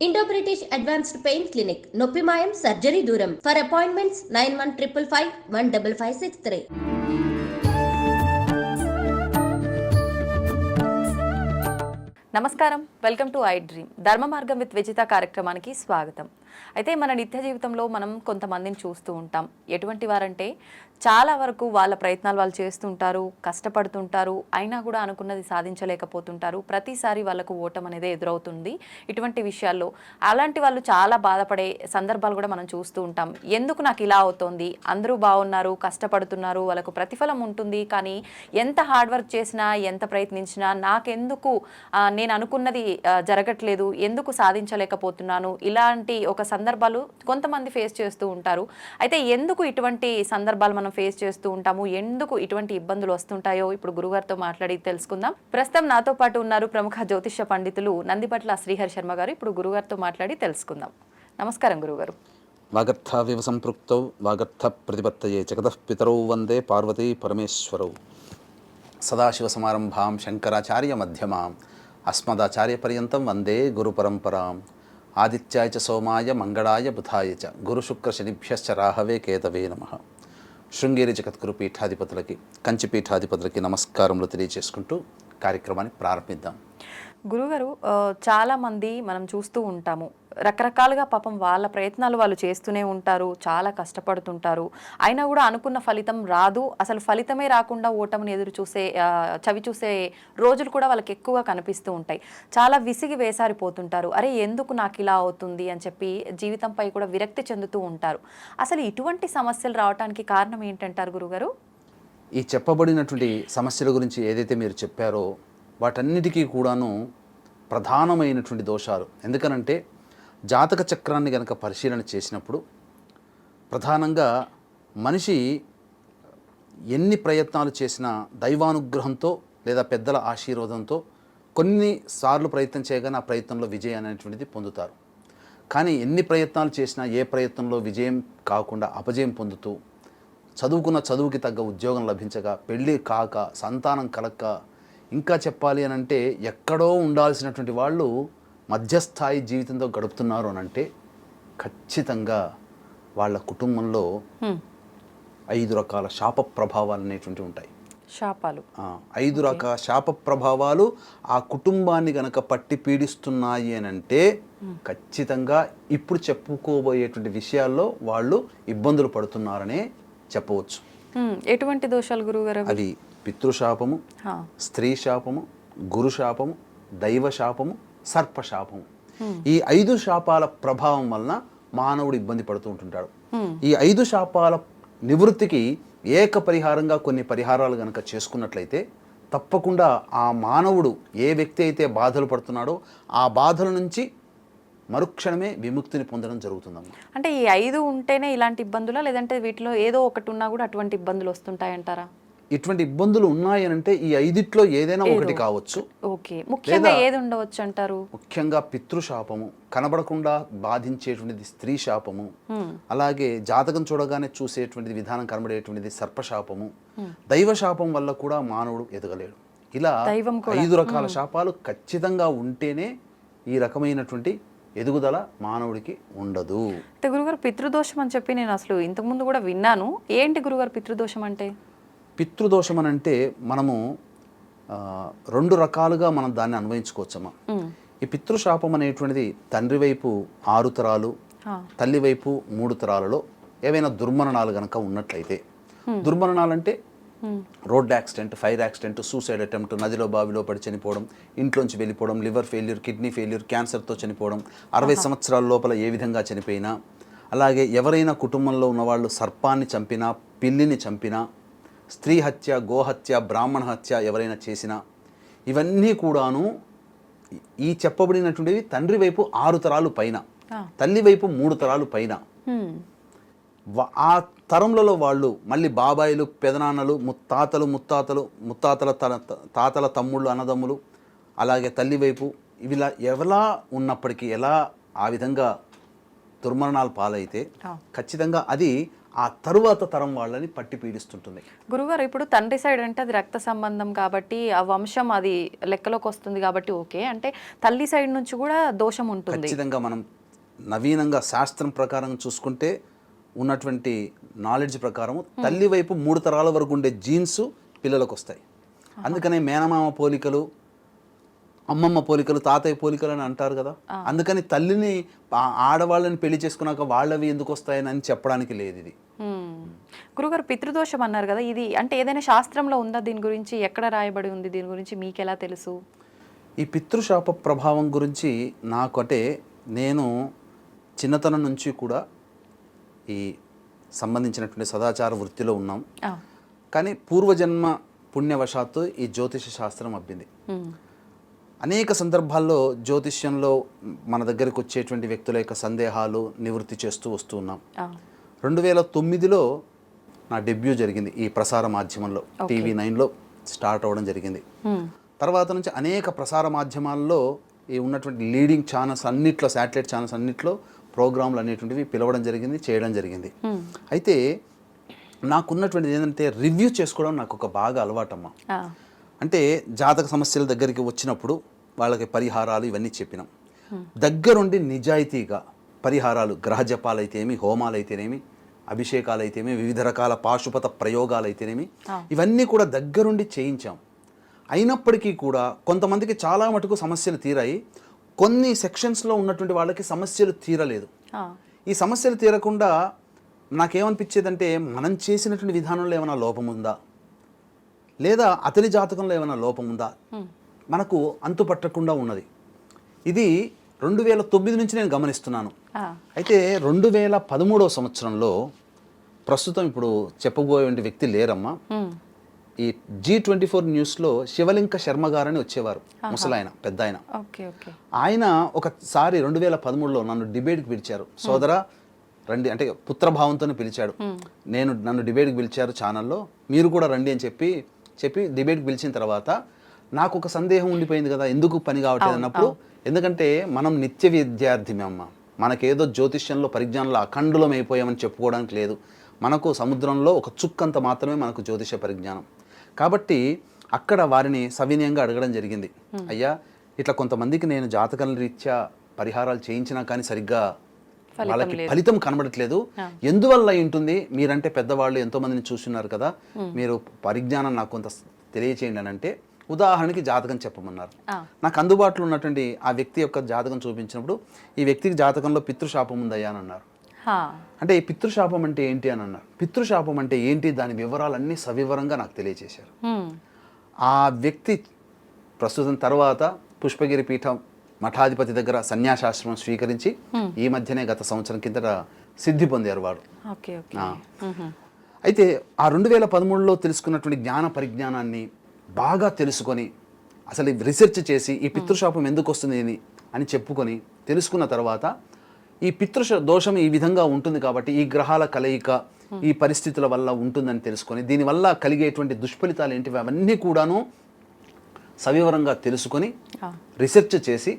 Indo British advanced pain clinic నొప్పి మాయం surgery దూరం ఫర్ అపాయింట్మెంట్స్ 9155515563. నమస్కారం, వెల్కమ్ టు ఐ డ్రీమ్. ధర్మ మార్గం విత్ విజిత కార్యక్రమానికి స్వాగతం. అయితే మన నిత్య జీవితంలో మనం కొంతమందిని చూస్తూ ఉంటాం. ఎటువంటి వారంటే చాలా వరకు వాళ్ళ ప్రయత్నాలు వాళ్ళు చేస్తుంటారు, కష్టపడుతుంటారు, అయినా కూడా అనుకున్నది సాధించలేకపోతుంటారు. ప్రతిసారి వాళ్ళకు ఓటం అనేది ఎదురవుతుంది. ఇటువంటి విషయాల్లో అలాంటి వాళ్ళు చాలా బాధపడే సందర్భాలు కూడా మనం చూస్తూ ఉంటాం. ఎందుకు నాకు ఇలా అవుతోంది, అందరూ బాగున్నారు, కష్టపడుతున్నారు, వాళ్ళకు ప్రతిఫలం ఉంటుంది, కానీ ఎంత హార్డ్ వర్క్ చేసినా ఎంత ప్రయత్నించినా నాకెందుకు నేను అనుకున్నది జరగట్లేదు, ఎందుకు సాధించలేకపోతున్నాను, ఇలాంటి ఒక సందర్భాలు కొంతమంది ఫేస్ చేస్తూ ఉంటారు. అయితే ఎందుకు ఇటువంటి సందర్భాలు మనం ఫేస్ చేస్తూ ఉంటాము, ఎందుకు ఇటువంటి ఇబ్బందులు వస్తుంటాయో ఇప్పుడు గురుగారితో మాట్లాడి తెలుసుకుందాం. ప్రస్తుతం నాతో పాటు ఉన్నారు ప్రముఖ జ్యోతిష్య పండితులు నందిపట్ల శ్రీహరి శర్మ గారు. ఇప్పుడు గురుగారితో మాట్లాడి తెలుసుకుందాం. నమస్కారం గురుగారు. వాగర్థావివ సంపృక్తౌ వాగర్థ ప్రతిపత్తయే జగతః పితరౌ వందే పార్వతీ పరమేశ్వరౌ. సదాశివ సమారంభాం శంకరాచార్య మధ్యమాం అస్మదాచార్య పర్యంతం వందే గురు పరంపరాం. ఆదిత్యాయ చ సోమాయ మంగళాయ బుధాయ చ గురు శుక్ర శనిభ్యశ్చ రాహవే కేతవే నమః. శృంగేరి జగద్గురు పీఠాధిపతులకి, కంచి పీఠాధిపతులకి నమస్కారములు తెలియజేసుకుంటూ కార్యక్రమాన్ని ప్రారంభిద్దాం. గురుగారు, చాలామంది మనం చూస్తూ ఉంటాము, రకరకాలుగా పాపం వాళ్ళ ప్రయత్నాలు వాళ్ళు చేస్తూనే ఉంటారు, చాలా కష్టపడుతుంటారు, అయినా కూడా అనుకున్న ఫలితం రాదు. అసలు ఫలితమే రాకుండా ఓటమిని చవి చూసే రోజులు కూడా వాళ్ళకి ఎక్కువగా కనిపిస్తూ ఉంటాయి. చాలా విసిగి వేసారిపోతుంటారు. అరే ఎందుకు నాకు ఇలా అవుతుంది అని చెప్పి జీవితంపై కూడా విరక్తి చెందుతూ ఉంటారు. అసలు ఇటువంటి సమస్యలు రావడానికి కారణం ఏంటంటారు గురుగారు? ఈ చెప్పబడినటువంటి సమస్యల గురించి ఏదైతే మీరు చెప్పారో వాటన్నిటికీ కూడాను ప్రధానమైనటువంటి దోషాలు. ఎందుకనంటే జాతక చక్రాన్ని కనుక పరిశీలన చేసినప్పుడు ప్రధానంగా మనిషి ఎన్ని ప్రయత్నాలు చేసినా దైవానుగ్రహంతో లేదా పెద్దల ఆశీర్వాదంతో కొన్నిసార్లు ప్రయత్నం చేయగానే ఆ ప్రయత్నంలో విజయం అనేటువంటిది పొందుతారు. కానీ ఎన్ని ప్రయత్నాలు చేసినా ఏ ప్రయత్నంలో విజయం కాకుండా అపజయం పొందుతూ చదువుకున్న చదువుకి తగ్గ ఉద్యోగం లభించక, పెళ్ళి కాక, సంతానం కలక్క, ఇంకా చెప్పాలి అని అంటే ఎక్కడో ఉండాల్సినటువంటి వాళ్ళు మధ్యస్థాయి జీవితంతో గడుపుతున్నారు అని అంటే ఖచ్చితంగా వాళ్ళ కుటుంబంలో 5 రకాల శాప ప్రభావాలు అనేటువంటివి ఉంటాయి. శాపాలు 5 రకాల శాప ప్రభావాలు ఆ కుటుంబాన్ని గనక పట్టి పీడిస్తున్నాయి అని అంటే ఖచ్చితంగా ఇప్పుడు చెప్పుకోబోయేటువంటి విషయాల్లో వాళ్ళు ఇబ్బందులు పడుతున్నారనే చెప్పవచ్చు. ఎటువంటి దోషాలు గురుగారు? అవి పితృశాపము, స్త్రీ శాపము, గురు శాపము, దైవ శాపము, సర్పశాపము. ఈ 5 శాపాల ప్రభావం వలన మానవుడు ఇబ్బంది పడుతూ ఉంటుంటాడు. ఈ 5 శాపాల నివృత్తికి ఏక పరిహారంగా కొన్ని పరిహారాలు కనుక చేసుకున్నట్లయితే తప్పకుండా ఆ మానవుడు ఏ వ్యక్తి అయితే బాధలు పడుతున్నాడో ఆ బాధల నుంచి మరుక్షణమే విముక్తిని పొందడం జరుగుతుందమ్మా. అంటే ఈ 5 ఉంటేనే ఇలాంటి ఇబ్బందులా, లేదంటే వీటిలో ఏదో ఒకటి ఉన్నా కూడా అటువంటి ఇబ్బందులు వస్తుంటాయంటారా? ఇటువంటి ఇబ్బందులు ఉన్నాయనంటే ఈ 5లో ఏదైనా ఒకటి కావచ్చు. ఓకే, ముఖ్యంగా ఏది ఉండవచ్చు అంటారు? ముఖ్యంగా పితృశాపము, కనబడకుండా బాధించేటువంటిది స్త్రీ శాపము, అలాగే జాతకం చూడగానే చూసేటువంటిది విధానం కనబడేటువంటిది సర్పశాపము, దైవ శాపం వల్ల కూడా మానవుడు ఎదగలేడు. ఇలా 5 రకాల శాపాలు ఖచ్చితంగా ఉంటేనే ఈ రకమైనటువంటి ఎదుగుదల మానవుడికి ఉండదు. అయితే గురుగారు, పితృదోషం అని చెప్పి నేను అసలు ఇంతకుముందు కూడా విన్నాను. ఏంటి గురుగారు పితృదోషం అంటే? పితృదోషం అని అంటే మనము 2 రకాలుగా మనం దాన్ని అన్వయించుకోవచ్చమ్మా. ఈ పితృశాపం అనేటువంటిది తండ్రి వైపు 6 తరాలు, తల్లి వైపు 3 తరాలలో ఏవైనా దుర్మరణాలు కనుక ఉన్నట్లయితే, దుర్మరణాలు అంటే road accident, fire accident, suicide attempt, నదిలో బావిలో పడి చనిపోవడం, ఇంట్లోంచి వెళ్ళిపోవడం, లివర్ ఫెయిల్యూర్, కిడ్నీ ఫెయిల్యూర్, క్యాన్సర్తో చనిపోవడం, 60 సంవత్సరాల లోపల ఏ విధంగా చనిపోయినా, అలాగే ఎవరైనా కుటుంబంలో ఉన్నవాళ్ళు సర్పాన్ని చంపినా, పిల్లిని చంపినా, స్త్రీ హత్య, గోహత్య, బ్రాహ్మణ హత్య ఎవరైనా చేసినా, ఇవన్నీ కూడాను ఈ చెప్పబడినటువంటివి తండ్రి వైపు 6 తరాలు పైన, తల్లి వైపు 3 తరాలు పైన. ఆ తరంలో వాళ్ళు మళ్ళీ బాబాయిలు, పెదనాన్నలు, ముత్తాతల తాతల తమ్ముళ్ళు, అన్నదమ్ములు, అలాగే తల్లి వైపు ఇవిలా ఎవలా ఉన్నప్పటికీ, ఎలా ఆ విధంగా దుర్మరణాలు పాలైతే ఖచ్చితంగా అది ఆ తరువాత తరం వాళ్ళని పట్టి పీడిస్తుంటుంది. గురుగారు, ఇప్పుడు తండ్రి సైడ్ అంటే అది రక్త సంబంధం కాబట్టి ఆ వంశం అది లెక్కలోకి వస్తుంది కాబట్టి ఓకే, అంటే తల్లి సైడ్ నుంచి కూడా దోషం ఉంటుంది. ఖచ్చితంగా మనం నవీనంగా శాస్త్రం ప్రకారం చూసుకుంటే ఉన్నటువంటి నాలెడ్జ్ ప్రకారం తల్లి వైపు 3 తరాల వరకు ఉండే జీన్స్ పిల్లలకు వస్తాయి. అందుకనే మేనమామ పోలికలు, అమ్మమ్మ పోలికలు, తాతయ్య పోలికలు అని అంటారు కదా. అందుకని తల్లిని ఆడవాళ్ళని పెళ్లి చేసుకున్నాక వాళ్ళవి ఎందుకు వస్తాయని చెప్పడానికి లేదు ఇది. గురుగారు, పితృదోషం అన్నారు కదా, ఇది అంటే ఏదైనా శాస్త్రంలో ఉందా దీని గురించి? ఎక్కడ రాయబడి ఉంది దీని గురించి? మీకు ఎలా తెలుసు? ఈ పితృశాప ప్రభావం గురించి నాకు అంటే నేను చిన్నతనం నుంచి కూడా ఈ సంబంధించినటువంటి సదాచార వృత్తిలో ఉన్నాం. కానీ పూర్వజన్మ పుణ్యవశాత్తు ఈ జ్యోతిష శాస్త్రం అబ్బింది. అనేక సందర్భాల్లో జ్యోతిష్యంలో మన దగ్గరకు వచ్చేటువంటి వ్యక్తుల యొక్క సందేహాలు నివృత్తి చేస్తూ వస్తూ ఉన్నాం. 2009లో నా డెబ్యూ జరిగింది ఈ ప్రసార మాధ్యమంలో, TV 9లో స్టార్ట్ అవ్వడం జరిగింది. తర్వాత నుంచి అనేక ప్రసార మాధ్యమాల్లో ఈ ఉన్నటువంటి లీడింగ్ ఛానల్స్ అన్నిట్లో, శాటిలైట్ ఛానల్స్ అన్నిట్లో ప్రోగ్రాంలు అనేటువంటివి పిలవడం జరిగింది, చేయడం జరిగింది. అయితే నాకున్నటువంటిది ఏంటంటే రివ్యూ చేసుకోవడం నాకు ఒక బాగా అలవాటమ్మా. అంటే జాతక సమస్యల దగ్గరికి వచ్చినప్పుడు వాళ్ళకి పరిహారాలు ఇవన్నీ చెప్పినాం. దగ్గరుండి నిజాయితీగా పరిహారాలు, గ్రహ జపాలు అయితేనేమి, హోమాలు అయితేనేమి, అభిషేకాలు అయితేనేమి, వివిధ రకాల పాశుపత ప్రయోగాలు అయితేనేమి, ఇవన్నీ కూడా దగ్గరుండి చేయించాం. అయినప్పటికీ కూడా కొంతమందికి చాలా మటుకు సమస్యలు తీరాయి, కొన్ని సెక్షన్స్లో ఉన్నటువంటి వాళ్ళకి సమస్యలు తీరలేదు. ఈ సమస్యలు తీరకుండా నాకేమనిపించేదంటే మనం చేసినటువంటి విధానంలో ఏమైనా లోపం ఉందా, లేదా అతని జాతకంలో ఏమైనా లోపం ఉందా, మనకు అంతుపట్టకుండా ఉన్నది. ఇది 2009 నుంచి నేను గమనిస్తున్నాను. అయితే 2013వ సంవత్సరంలో ప్రస్తుతం ఇప్పుడు చెప్పబోయే వ్యక్తి లేరమ్మా. ఈ G24 న్యూస్లో శివలింక శర్మ గారని వచ్చేవారు, ముసలాయన, పెద్ద ఆయన. ఆయన ఒకసారి 2013లో నన్ను డిబేట్కి పిలిచారు. సోదరా రండి అంటే పుత్రభావంతోనే పిలిచాడు. నన్ను డిబేట్కి పిలిచారు ఛానల్లో, మీరు కూడా రండి అని చెప్పి డిబేట్కి పిలిచిన తర్వాత నాకు ఒక సందేహం ఉండిపోయింది కదా, ఎందుకు పని కావట్లేదు అన్నప్పుడు, ఎందుకంటే మనం నిత్య విద్యార్థిమే అమ్మ, మనకేదో జ్యోతిష్యంలో పరిజ్ఞానంలో అఖండులం అయిపోయామని చెప్పుకోవడానికి లేదు. మనకు సముద్రంలో ఒక చుక్కంత మాత్రమే మనకు జ్యోతిష పరిజ్ఞానం. కాబట్టి అక్కడ వారిని సవినయంగా అడగడం జరిగింది, అయ్యా ఇట్లా కొంతమందికి నేను జాతకాల రీత్యా పరిహారాలు చేయించినా కానీ సరిగ్గా వాళ్ళకి ఫలితం కనబడట్లేదు, ఎందువల్ల ఉంటుంది? మీరంటే పెద్దవాళ్ళు ఎంతో మందిని చూస్తున్నారు కదా, మీరు పరిజ్ఞానం నాకు కొంత తెలియచేయండి అని అంటే, ఉదాహరణకి జాతకం చెప్పమన్నారు. నాకు అందుబాటులో ఉన్నటువంటి ఆ వ్యక్తి యొక్క జాతకం చూపించినప్పుడు, ఈ వ్యక్తికి జాతకంలో పితృశాపం ఉందయ్యా అని అన్నారు. అంటే ఈ పితృశాపం అంటే ఏంటి అని అన్నారు. పితృశాపం అంటే ఏంటి, దాని వివరాలన్నీ సవివరంగా నాకు తెలియజేశారు. ఆ వ్యక్తి ప్రస్తుతం తర్వాత పుష్పగిరి పీఠం మఠాధిపతి దగ్గర సన్యాసాశ్రమం స్వీకరించి ఈ మధ్యనే గత సంవత్సరం కిందట సిద్ధి పొందారు వాడు. అయితే ఆ 2013లో తెలుసుకున్నటువంటి జ్ఞాన పరిజ్ఞానాన్ని బాగా తెలుసుకొని, అసలు రీసెర్చ్ చేసి ఈ పితృశాపం ఎందుకు వస్తుంది అని చెప్పుకొని తెలుసుకున్న తర్వాత, ఈ దోషం ఈ విధంగా ఉంటుంది కాబట్టి ఈ గ్రహాల కలయిక ఈ పరిస్థితుల వల్ల ఉంటుందని తెలుసుకొని, దీనివల్ల కలిగేటువంటి దుష్ఫలితాలు ఏంటివి అవన్నీ కూడాను సవివరంగా తెలుసుకొని రీసెర్చ్ చేసి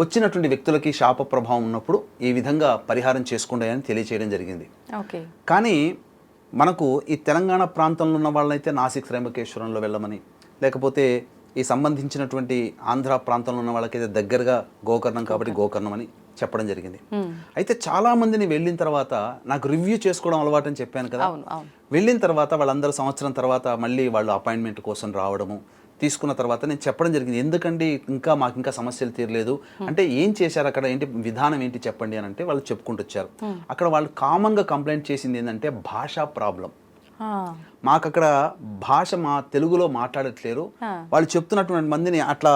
వచ్చినటువంటి వ్యక్తులకి శాప ప్రభావం ఉన్నప్పుడు ఈ విధంగా పరిహారం చేసుకోండి అని తెలియచేయడం జరిగింది. కానీ మనకు ఈ తెలంగాణ ప్రాంతంలో ఉన్న వాళ్ళైతే నాసిక్ త్రయంబకేశ్వరంలో వెళ్ళమని, లేకపోతే ఈ సంబంధించినటువంటి ఆంధ్ర ప్రాంతంలో ఉన్న వాళ్ళకైతే దగ్గరగా గోకర్ణం కాబట్టి గోకర్ణం అని చెప్పడం జరిగింది. అయితే చాలా మందిని వెళ్ళిన తర్వాత నాకు రివ్యూ చేసుకోవడం అలవాటు అని చెప్పాను కదా, వెళ్ళిన తర్వాత వాళ్ళందరూ సంవత్సరం తర్వాత మళ్ళీ వాళ్ళు అపాయింట్మెంట్ కోసం రావడము, తీసుకున్న తర్వాత నేను చెప్పడం జరిగింది, ఎందుకండి మాకు ఇంకా సమస్యలు తీరలేదు అంటే, ఏం చేశారు అక్కడ, ఏంటి విధానం ఏంటి చెప్పండి అని అంటే వాళ్ళు చెప్పుకుంటూ వచ్చారు. అక్కడ వాళ్ళు కామన్గా కంప్లైంట్ చేసింది ఏంటంటే భాషా ప్రాబ్లం. మాకు అక్కడ భాష మా తెలుగులో మాట్లాడట్లేరు, వాళ్ళు చెప్తున్నటువంటి మందిని అట్లా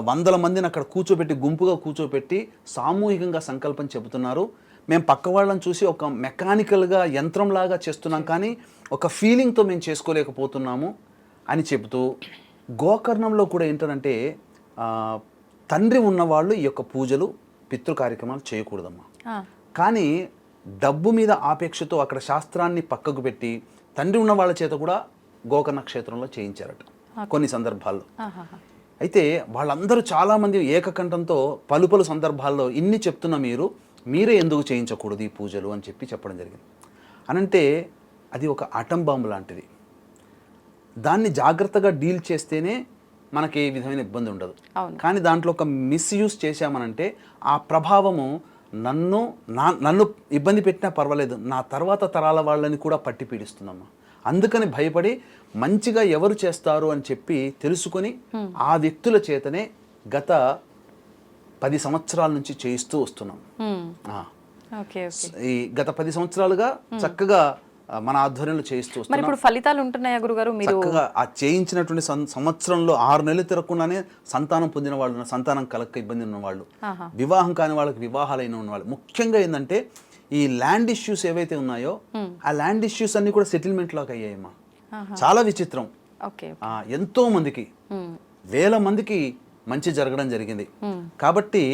100 మందిని అక్కడ కూర్చోబెట్టి, గుంపుగా కూర్చోబెట్టి సామూహికంగా సంకల్పం చెబుతున్నారు. మేము పక్క వాళ్ళని చూసి ఒక మెకానికల్గా యంత్రంలాగా చేస్తున్నాం, కానీ ఒక ఫీలింగ్తో మేము చేసుకోలేకపోతున్నాము అని చెబుతూ, గోకర్ణంలో కూడా ఏంటంటే తండ్రి ఉన్నవాళ్ళు ఈ యొక్క పూజలు పితృ కార్యక్రమాలు చేయకూడదమ్మా. కానీ డబ్బు మీద ఆపేక్షతో అక్కడ శాస్త్రాన్ని పక్కకు పెట్టి తండ్రి ఉన్న వాళ్ళ చేత కూడా గోకర్ణ క్షేత్రంలో చేయించారట కొన్ని సందర్భాల్లో. అయితే వాళ్ళందరూ చాలామంది ఏకకంఠంతో పలు సందర్భాల్లో ఇన్ని చెప్తున్న మీరే ఎందుకు చేయించకూడదు ఈ పూజలు అని చెప్పడం జరిగింది. అనంటే అది ఒక ఆటం బాంబు లాంటిది. దాన్ని జాగ్రత్తగా డీల్ చేస్తేనే మనకి ఏ విధమైన ఇబ్బంది ఉండదు. కానీ దాంట్లో ఒక మిస్యూజ్ చేశామనంటే ఆ ప్రభావము నన్ను ఇబ్బంది పెట్టినా పర్వాలేదు, నా తర్వాత తరాల వాళ్ళని కూడా పట్టి పీడిస్తుందమ్మా. అందుకని భయపడి మంచిగా ఎవరు చేస్తారు అని చెప్పి తెలుసుకొని ఆ వ్యక్తుల చేతనే గత 10 సంవత్సరాల నుంచి చేయిస్తూ వస్తున్నాం. ఈ గత 10 సంవత్సరాలుగా చక్కగా మన ఆధ్వర్యంలో చేయిస్తూ వస్తున్నాం. ఇప్పుడు ఫలితాలు ఉంటున్నాయా గురుగారు? మీరు చక్కగా ఆ చేయించినటువంటి సంవత్సరంలో 6 నెలలు తిరగకుండానే సంతానం పొందిన వాళ్ళు, సంతానం కలక్క ఇబ్బంది ఉన్న వాళ్ళు, వివాహం కాని వాళ్ళకి వివాహాలైన ఉన్న వాళ్ళు, ముఖ్యంగా ఏంటంటే ఈ ల్యాండ్ ఇష్యూస్ ఏవైతే ఉన్నాయో ఆ ల్యాండ్ ఇష్యూస్ అన్ని కూడా సెటిల్మెంట్ లాగా అయ్యాయమ్మా. చాలా విచిత్రం. ఎంతో మందికి, వేల మందికి మంచి జరగడం జరిగింది. కాబట్టి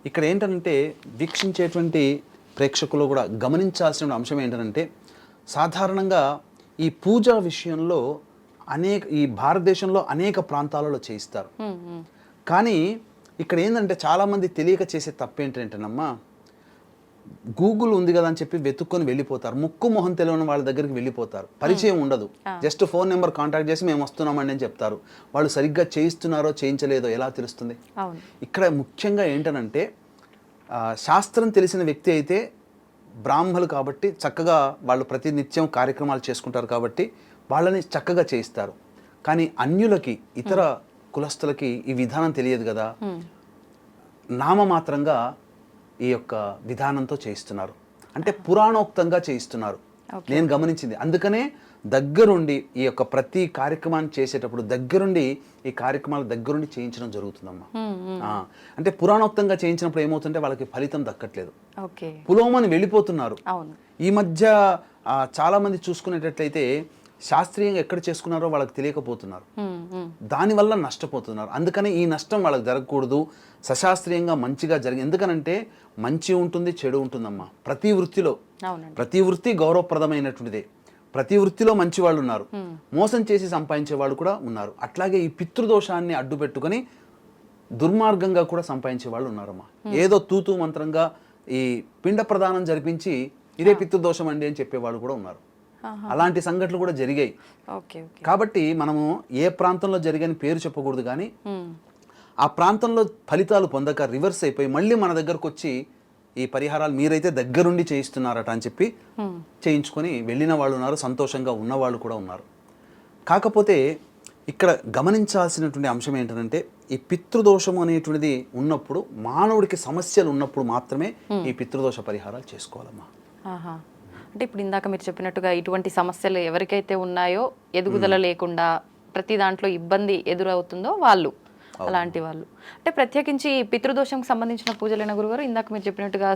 ఇక్కడ ఏంటంటే వీక్షించేటువంటి ప్రేక్షకులు కూడా గమనించాల్సిన అంశం ఏంటంటే, సాధారణంగా ఈ పూజా విషయంలో ఈ భారతదేశంలో అనేక ప్రాంతాలలో చేయిస్తారు. కానీ ఇక్కడ ఏంటంటే చాలామంది తెలియక చేసే తప్పు ఏంటంటేనమ్మా, గూగుల్ ఉంది కదా అని చెప్పి వెతుక్కొని వెళ్ళిపోతారు. ముక్కు మొహం తెలియని వాళ్ళ దగ్గరికి వెళ్ళిపోతారు. పరిచయం ఉండదు. జస్ట్ ఫోన్ నెంబర్ కాంటాక్ట్ చేసి మేము వస్తున్నామండి అని చెప్తారు. వాళ్ళు సరిగ్గా చేయిస్తున్నారో చేయించలేదో ఎలా తెలుస్తుంది? ఇక్కడ ముఖ్యంగా ఏంటనంటే శాస్త్రం తెలిసిన వ్యక్తి అయితే బ్రాహ్మలు కాబట్టి చక్కగా వాళ్ళు ప్రతినిత్యం కార్యక్రమాలు చేసుకుంటారు కాబట్టి వాళ్ళని చక్కగా చేయిస్తారు. కానీ అన్యులకి, ఇతర కులస్తులకి ఈ విధానం తెలియదు కదా, నామమాత్రంగా ఈ యొక్క విధానంతో చేయిస్తున్నారు. అంటే పురాణోక్తంగా చేయిస్తున్నారు. నేను గమనించింది. అందుకనే దగ్గరుండి ఈ యొక్క ప్రతి కార్యక్రమాన్ని చేసేటప్పుడు దగ్గరుండి ఈ కార్యక్రమాలు దగ్గరుండి చేయించడం జరుగుతుందమ్మా. అంటే పురాణోక్తంగా చేయించినప్పుడు ఏమవుతుంటే వాళ్ళకి ఫలితం దక్కట్లేదు, పులోమని వెళ్ళిపోతున్నారు. ఈ మధ్య చాలా మంది చూసుకునేటట్లయితే శాస్త్రీయంగా ఎక్కడ చేసుకున్నారో వాళ్ళకి తెలియకపోతున్నారు, దానివల్ల నష్టపోతున్నారు. అందుకని ఈ నష్టం వాళ్ళకి జరగకూడదు, సశాస్త్రీయంగా మంచిగా జరిగింది. ఎందుకనంటే మంచి ఉంటుంది, చెడు ఉంటుందమ్మా. ప్రతి వృత్తి గౌరవప్రదమైనటువంటిదే. ప్రతి వృత్తిలో మంచి వాళ్ళు ఉన్నారు, మోసం చేసి సంపాదించే వాళ్ళు కూడా ఉన్నారు. అట్లాగే ఈ పితృదోషాన్ని అడ్డు పెట్టుకుని దుర్మార్గంగా కూడా సంపాదించే వాళ్ళు ఉన్నారమ్మా. ఏదో తూతూ మంత్రంగా ఈ పిండ ప్రదానం జరిపించి ఇదే పితృదోషం అండి అని చెప్పేవాళ్ళు కూడా ఉన్నారు. అలాంటి సంఘటనలు కూడా జరిగాయి. కాబట్టి మనము ఏ ప్రాంతంలో జరిగని పేరు చెప్పకూడదు, కానీ ఆ ప్రాంతంలో ఫలితాలు పొందక రివర్స్ అయిపోయి మళ్ళీ మన దగ్గరకు వచ్చి ఈ పరిహారాలు మీరైతే దగ్గరుండి చేయిస్తున్నారట అని చెప్పి చేయించుకొని వెళ్ళిన వాళ్ళు ఉన్నారు, సంతోషంగా ఉన్నవాళ్ళు కూడా ఉన్నారు. కాకపోతే ఇక్కడ గమనించాల్సినటువంటి అంశం ఏంటంటే, ఈ పితృదోషం అనేటువంటిది ఉన్నప్పుడు, మానవుడికి సమస్యలు ఉన్నప్పుడు మాత్రమే ఈ పితృదోష పరిహారాలు చేసుకోవాలమ్మా. అంటే ఇప్పుడు ఇందాక మీరు చెప్పినట్టుగా ఇటువంటి సమస్యలు ఎవరికైతే ఉన్నాయో, ఎదుగుదల లేకుండా ప్రతి దాంట్లో ఇబ్బంది ఎదురవుతుందో వాళ్ళు, అలాంటి వాళ్ళు అంటే ప్రత్యేకించి పితృదోషంకి సంబంధించిన పూజలైన గురుగారు, ఇందాక మీరు చెప్పినట్టుగా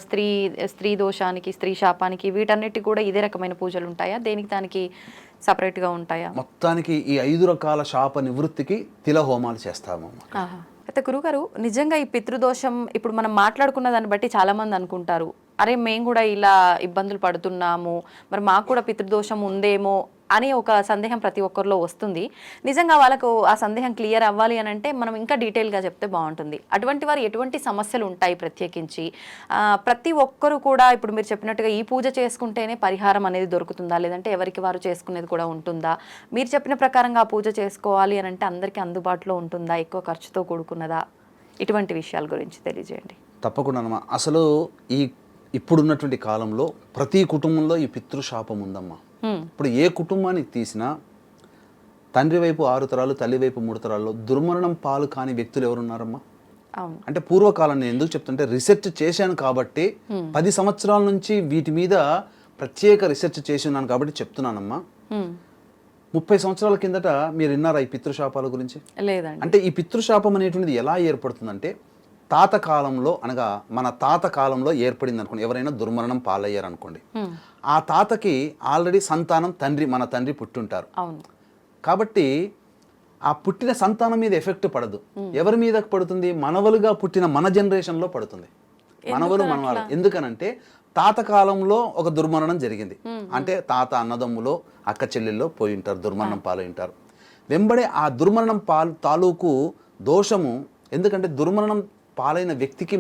స్త్రీ దోషానికి, స్త్రీ శాపానికి, వీటన్నిటికి కూడా ఇదే రకమైన పూజలు ఉంటాయా? దేనికి దానికి సపరేట్గా ఉంటాయా? మొత్తానికి ఈ 5 రకాల శాప నివృత్తికి తిల హోమాలు చేస్తాము. అయితే గురుగారు, నిజంగా ఈ పితృదోషం ఇప్పుడు మనం మాట్లాడుకున్న దాన్ని బట్టి చాలా మంది అనుకుంటారు, అరే మేము కూడా ఇలా ఇబ్బందులు పడుతున్నాము, మరి మాకు కూడా పితృదోషం ఉందేమో అని ఒక సందేహం ప్రతి ఒక్కరిలో వస్తుంది. నిజంగా వాళ్ళకు ఆ సందేహం క్లియర్ అవ్వాలి అని అంటే మనం ఇంకా డీటెయిల్గా చెప్తే బాగుంటుంది. అటువంటి వారు ఎటువంటి సమస్యలు ఉంటాయి ప్రత్యేకించి? ప్రతి ఒక్కరు కూడా ఇప్పుడు మీరు చెప్పినట్టుగా ఈ పూజ చేసుకుంటేనే పరిహారం అనేది దొరుకుతుందా, లేదంటే ఎవరికి వారు చేసుకునేది కూడా ఉంటుందా? మీరు చెప్పిన ప్రకారంగా ఆ పూజ చేసుకోవాలి అని అంటే అందరికీ అందుబాటులో ఉంటుందా, ఎక్కువ ఖర్చుతో కూడుకున్నదా? ఇటువంటి విషయాల గురించి తెలియజేయండి. తప్పకుండా. అసలు ఇప్పుడున్నటువంటి కాలంలో ప్రతి కుటుంబంలో ఈ పితృశాపం ఉందమ్మా. ఇప్పుడు ఏ కుటుంబానికి తీసినా తండ్రి వైపు 6 తరాలు, తల్లి వైపు 3 తరాల్లో దుర్మరణం పాలు కాని వ్యక్తులు ఎవరున్నారమ్మా? అంటే పూర్వకాలం నేను ఎందుకు చెప్తుంటే రీసెర్చ్ చేశాను కాబట్టి, 10 సంవత్సరాల నుంచి వీటి మీద ప్రత్యేక రీసెర్చ్ చేసి ఉన్నాను కాబట్టి చెప్తున్నానమ్మా. 30 సంవత్సరాల కిందట మీరు విన్నారా ఈ పితృశాపాల గురించి? లేదండి. అంటే ఈ పితృశాపం అనేటువంటిది ఎలా ఏర్పడుతుందంటే, తాత కాలంలో, అనగా మన తాత కాలంలో ఏర్పడింది అనుకోండి. ఎవరైనా దుర్మరణం పాలయ్యారు అనుకోండి, ఆ తాతకి ఆల్రెడీ సంతానం మన తండ్రి పుట్టుంటారు. కాబట్టి ఆ పుట్టిన సంతానం మీద ఎఫెక్ట్ పడదు. ఎవరి మీద పడుతుంది? మనవలుగా పుట్టిన మన జనరేషన్లో పడుతుంది. మనవాళ్ళు. ఎందుకనంటే తాత కాలంలో ఒక దుర్మరణం జరిగింది అంటే తాత అన్నదమ్ములో అక్క చెల్లెల్లో పోయి ఉంటారు, దుర్మరణం పాలై ఉంటారు. వెంబడే ఆ దుర్మరణం తాలూకు దోషము, ఎందుకంటే దుర్మరణం పాలైన వ్యక్తికి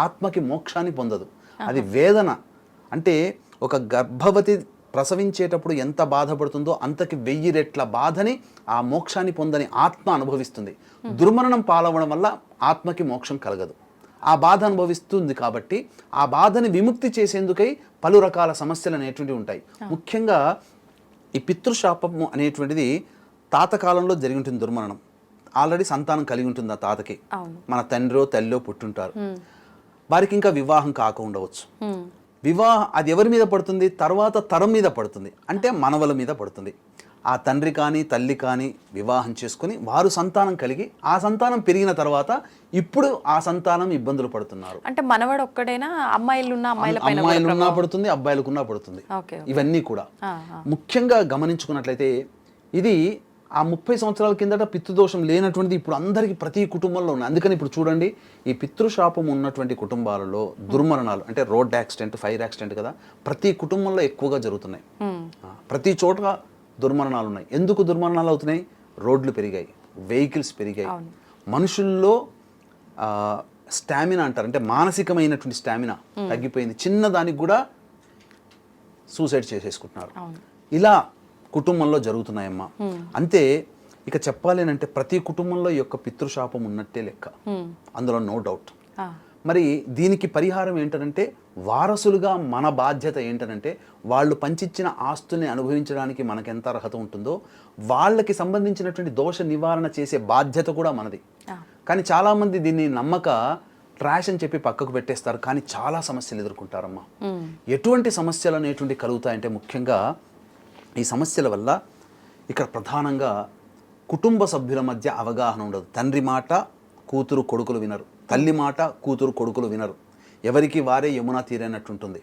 ఆత్మకి మోక్షాన్ని పొందదు, అది వేదన. అంటే ఒక గర్భవతి ప్రసవించేటప్పుడు ఎంత బాధపడుతుందో అంతకి 1000 రెట్ల బాధని ఆ మోక్షాన్ని పొందని ఆత్మ అనుభవిస్తుంది. దుర్మరణం పాలవడం వల్ల ఆత్మకి మోక్షం కలగదు. ఆ బాధ అనుభవిస్తుంది కాబట్టి ఆ బాధని విముక్తి చేసేందుకై పలు రకాల సమస్యలు అనేటువంటివి ఉంటాయి. ముఖ్యంగా ఈ పితృశాపము అనేటువంటిది తాత కాలంలో జరిగి ఉంటుంది. దుర్మరణం ఆల్రెడీ సంతానం కలిగి ఉంటుంది ఆ తాతకి, మన తండ్రో తల్లిలో పుట్టుంటారు. వారికి ఇంకా వివాహం కాక ఉండవచ్చు. అది ఎవరి మీద పడుతుంది? తర్వాత తరం మీద పడుతుంది, అంటే మనవల మీద పడుతుంది. ఆ తండ్రి కానీ తల్లి కానీ వివాహం చేసుకుని వారు సంతానం కలిగి ఆ సంతానం పెరిగిన తర్వాత ఇప్పుడు ఆ సంతానం ఇబ్బందులు పడుతున్నారు. అంటే మనవాడు ఒక్కడైనా అమ్మాయిలున్నా పడుతుంది, అబ్బాయిలకున్నా పడుతుంది. ఇవన్నీ కూడా ముఖ్యంగా గమనించుకున్నట్లయితే ఇది ఆ 30 సంవత్సరాల కిందట పితృదోషం లేనటువంటిది ఇప్పుడు అందరికీ ప్రతి కుటుంబంలో ఉన్నాయి. అందుకని ఇప్పుడు చూడండి, ఈ పితృశాపం ఉన్నటువంటి కుటుంబాలలో దుర్మరణాలు అంటే రోడ్ యాక్సిడెంట్, ఫైర్ యాక్సిడెంట్ కదా, ప్రతి కుటుంబంలో ఎక్కువగా జరుగుతున్నాయి. ప్రతి చోట దుర్మరణాలు ఉన్నాయి. ఎందుకు దుర్మరణాలు అవుతున్నాయి? రోడ్లు పెరిగాయి, వెహికల్స్ పెరిగాయి, మనుషుల్లో స్టామినా అంటారు, అంటే మానసికమైనటువంటి స్టామినా తగ్గిపోయింది. చిన్న దానికి కూడా సూసైడ్ చేసేసుకుంటున్నారు. ఇలా కుటుంబంలో జరుగుతున్నాయమ్మా. అంతే, ఇక చెప్పాలి అంటే ప్రతి కుటుంబంలో ఈ యొక్క పితృశాపం ఉన్నట్టే లెక్క, అందులో నో డౌట్. మరి దీనికి పరిహారం ఏంటంటే, వారసులుగా మన బాధ్యత ఏంటంటే వాళ్ళు పంచిచ్చిన ఆస్తుల్ని అనుభవించడానికి మనకు ఎంత అర్హత ఉంటుందో వాళ్ళకి సంబంధించినటువంటి దోష నివారణ చేసే బాధ్యత కూడా మనది. కానీ చాలామంది దీన్ని నమ్మక ట్రాష్ అని చెప్పి పక్కకు పెట్టేస్తారు, కానీ చాలా సమస్యలు ఎదుర్కొంటారమ్మా. ఎటువంటి సమస్యలు అనేటువంటి కలుగుతాయంటే ముఖ్యంగా ఈ సమస్యల వల్ల ఇక్కడ ప్రధానంగా కుటుంబ సభ్యుల మధ్య అవగాహన ఉండదు. తండ్రి మాట కూతురు కొడుకులు వినరు, తల్లి మాట కూతురు కొడుకులు వినరు, ఎవరికి వారే యమునా తీరైనట్టుంటుంది.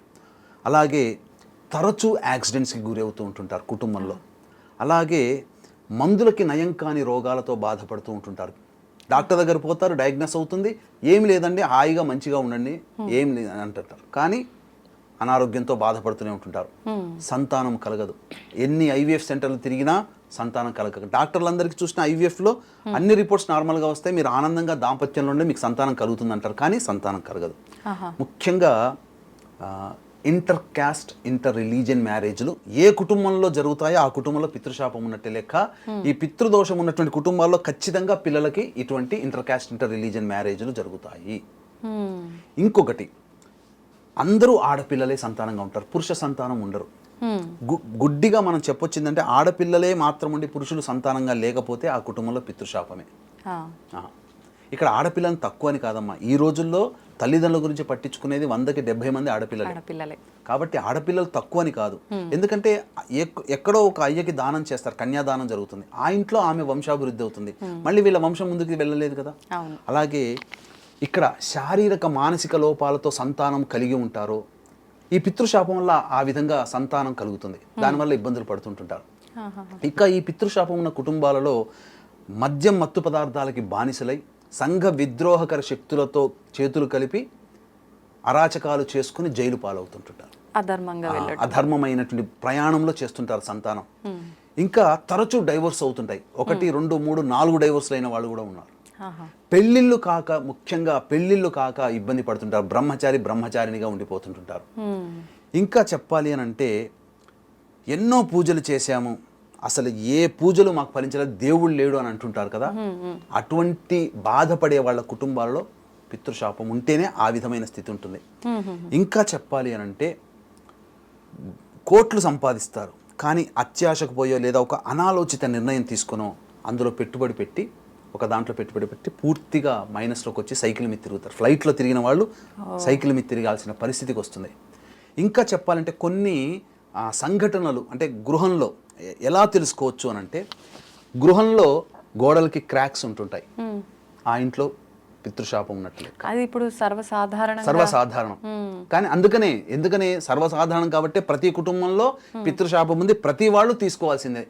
అలాగే తరచూ యాక్సిడెంట్స్కి గురి అవుతూ ఉంటుంటారు కుటుంబంలో. అలాగే మందులకి నయం కాని రోగాలతో బాధపడుతూ ఉంటుంటారు. డాక్టర్ దగ్గర పోతారు, డయాగ్నోస్ అవుతుంది, ఏమి లేదండి హాయిగా మంచిగా ఉండండి, ఏం లేదు అని అంటుంటారు, కానీ అనారోగ్యంతో బాధపడుతూనే ఉంటుంటారు. సంతానం కలగదు. ఎన్ని ఐవీఎఫ్ సెంటర్లు తిరిగినా సంతానం కలగదు. డాక్టర్లందరికీ చూసిన ఐవీఎఫ్లో అన్ని రిపోర్ట్స్ నార్మల్గా వస్తాయి, మీరు ఆనందంగా దాంపత్యంలో ఉండే మీకు సంతానం కలుగుతుంది అంటారు, కానీ సంతానం కలగదు. ముఖ్యంగా ఇంటర్ క్యాస్ట్, ఇంటర్ రిలీజియన్ మ్యారేజ్లు ఏ కుటుంబంలో జరుగుతాయో ఆ కుటుంబంలో పితృశాపం ఉన్నట్టే లెక్క. ఈ పితృదోషం ఉన్నటువంటి కుటుంబాల్లో ఖచ్చితంగా పిల్లలకి ఇటువంటి ఇంటర్ క్యాస్ట్, ఇంటర్ రిలీజియన్ మ్యారేజ్లు జరుగుతాయి. ఇంకొకటి, అందరూ ఆడపిల్లలే సంతానంగా ఉంటారు, పురుష సంతానం ఉండరు. గుడ్డిగా మనం చెప్పొచ్చిందంటే ఆడపిల్లలే మాత్రం ఉండి పురుషులు సంతానంగా లేకపోతే ఆ కుటుంబంలో పితృశాపమే. ఇక్కడ ఆడపిల్లని తక్కువ అని కాదమ్మా, ఈ రోజుల్లో తల్లిదండ్రుల గురించి పట్టించుకునేది 100కి 70 మంది ఆడపిల్లలే. కాబట్టి ఆడపిల్లలు తక్కువ అని కాదు. ఎందుకంటే ఎక్కడో ఒక అయ్యకి దానం చేస్తారు, కన్యాదానం జరుగుతుంది, ఆ ఇంట్లో ఆమె వంశాభివృద్ధి అవుతుంది, మళ్ళీ వీళ్ళ వంశం ముందుకు వెళ్ళలేదు కదా. అలాగే ఇక్కడ శారీరక మానసిక లోపాలతో సంతానం కలిగి ఉంటారో ఈ పితృశాపం వల్ల ఆ విధంగా సంతానం కలుగుతుంది, దానివల్ల ఇబ్బందులు పడుతుంటుంటారు. ఇక ఈ పితృశాపం ఉన్న కుటుంబాలలో మద్యం, మత్తు పదార్థాలకి బానిసలై సంఘ విద్రోహకర శక్తులతో చేతులు కలిపి అరాచకాలు చేసుకుని జైలు పాలవుతుంటుంటారు. అధర్మమైనటువంటి ప్రయాణంలో చేస్తుంటారు సంతానం. ఇంకా తరచూ డైవోర్స్ అవుతుంటాయి, 1, 2, 3, 4 డైవోర్స్లు అయిన వాళ్ళు కూడా ఉన్నారు. పెళ్ళిళ్ళు కాక, ముఖ్యంగా పెళ్ళిళ్ళు కాక ఇబ్బంది పడుతుంటారు, బ్రహ్మచారినిగా ఉండిపోతుంటుంటారు. ఇంకా చెప్పాలి అని అంటే ఎన్నో పూజలు చేశాము, అసలు ఏ పూజలు మాకు ఫలించలేదు, దేవుడు లేడు అని అంటుంటారు కదా. అటువంటి బాధపడే వాళ్ళ కుటుంబాలలో పితృశాపం ఉంటేనే ఆ విధమైన స్థితి ఉంటుంది. ఇంకా చెప్పాలి అని అంటే కోట్లు సంపాదిస్తారు, కానీ అత్యాశకు పోయో లేదా ఒక అనాలోచిత నిర్ణయం తీసుకునో అందులో పెట్టుబడి పెట్టి పూర్తిగా మైనస్లోకి వచ్చి సైకిల్ మీద తిరుగుతారు. ఫ్లైట్లో తిరిగిన వాళ్ళు సైకిల్ మీద తిరగాల్సిన పరిస్థితికి వస్తుంది. ఇంకా చెప్పాలంటే కొన్ని సంఘటనలు అంటే గృహంలో ఎలా తెలుసుకోవచ్చు అని అంటే, గృహంలో గోడలకి క్రాక్స్ ఉంటుంటాయి, ఆ ఇంట్లో పితృశాపం ఉన్నట్లే. అది ఇప్పుడు సర్వసాధారణం. కానీ ఎందుకనే సర్వసాధారణం కాబట్టి ప్రతి కుటుంబంలో పితృశాపం ఉంది, ప్రతి వాళ్ళు తీసుకోవాల్సిందే.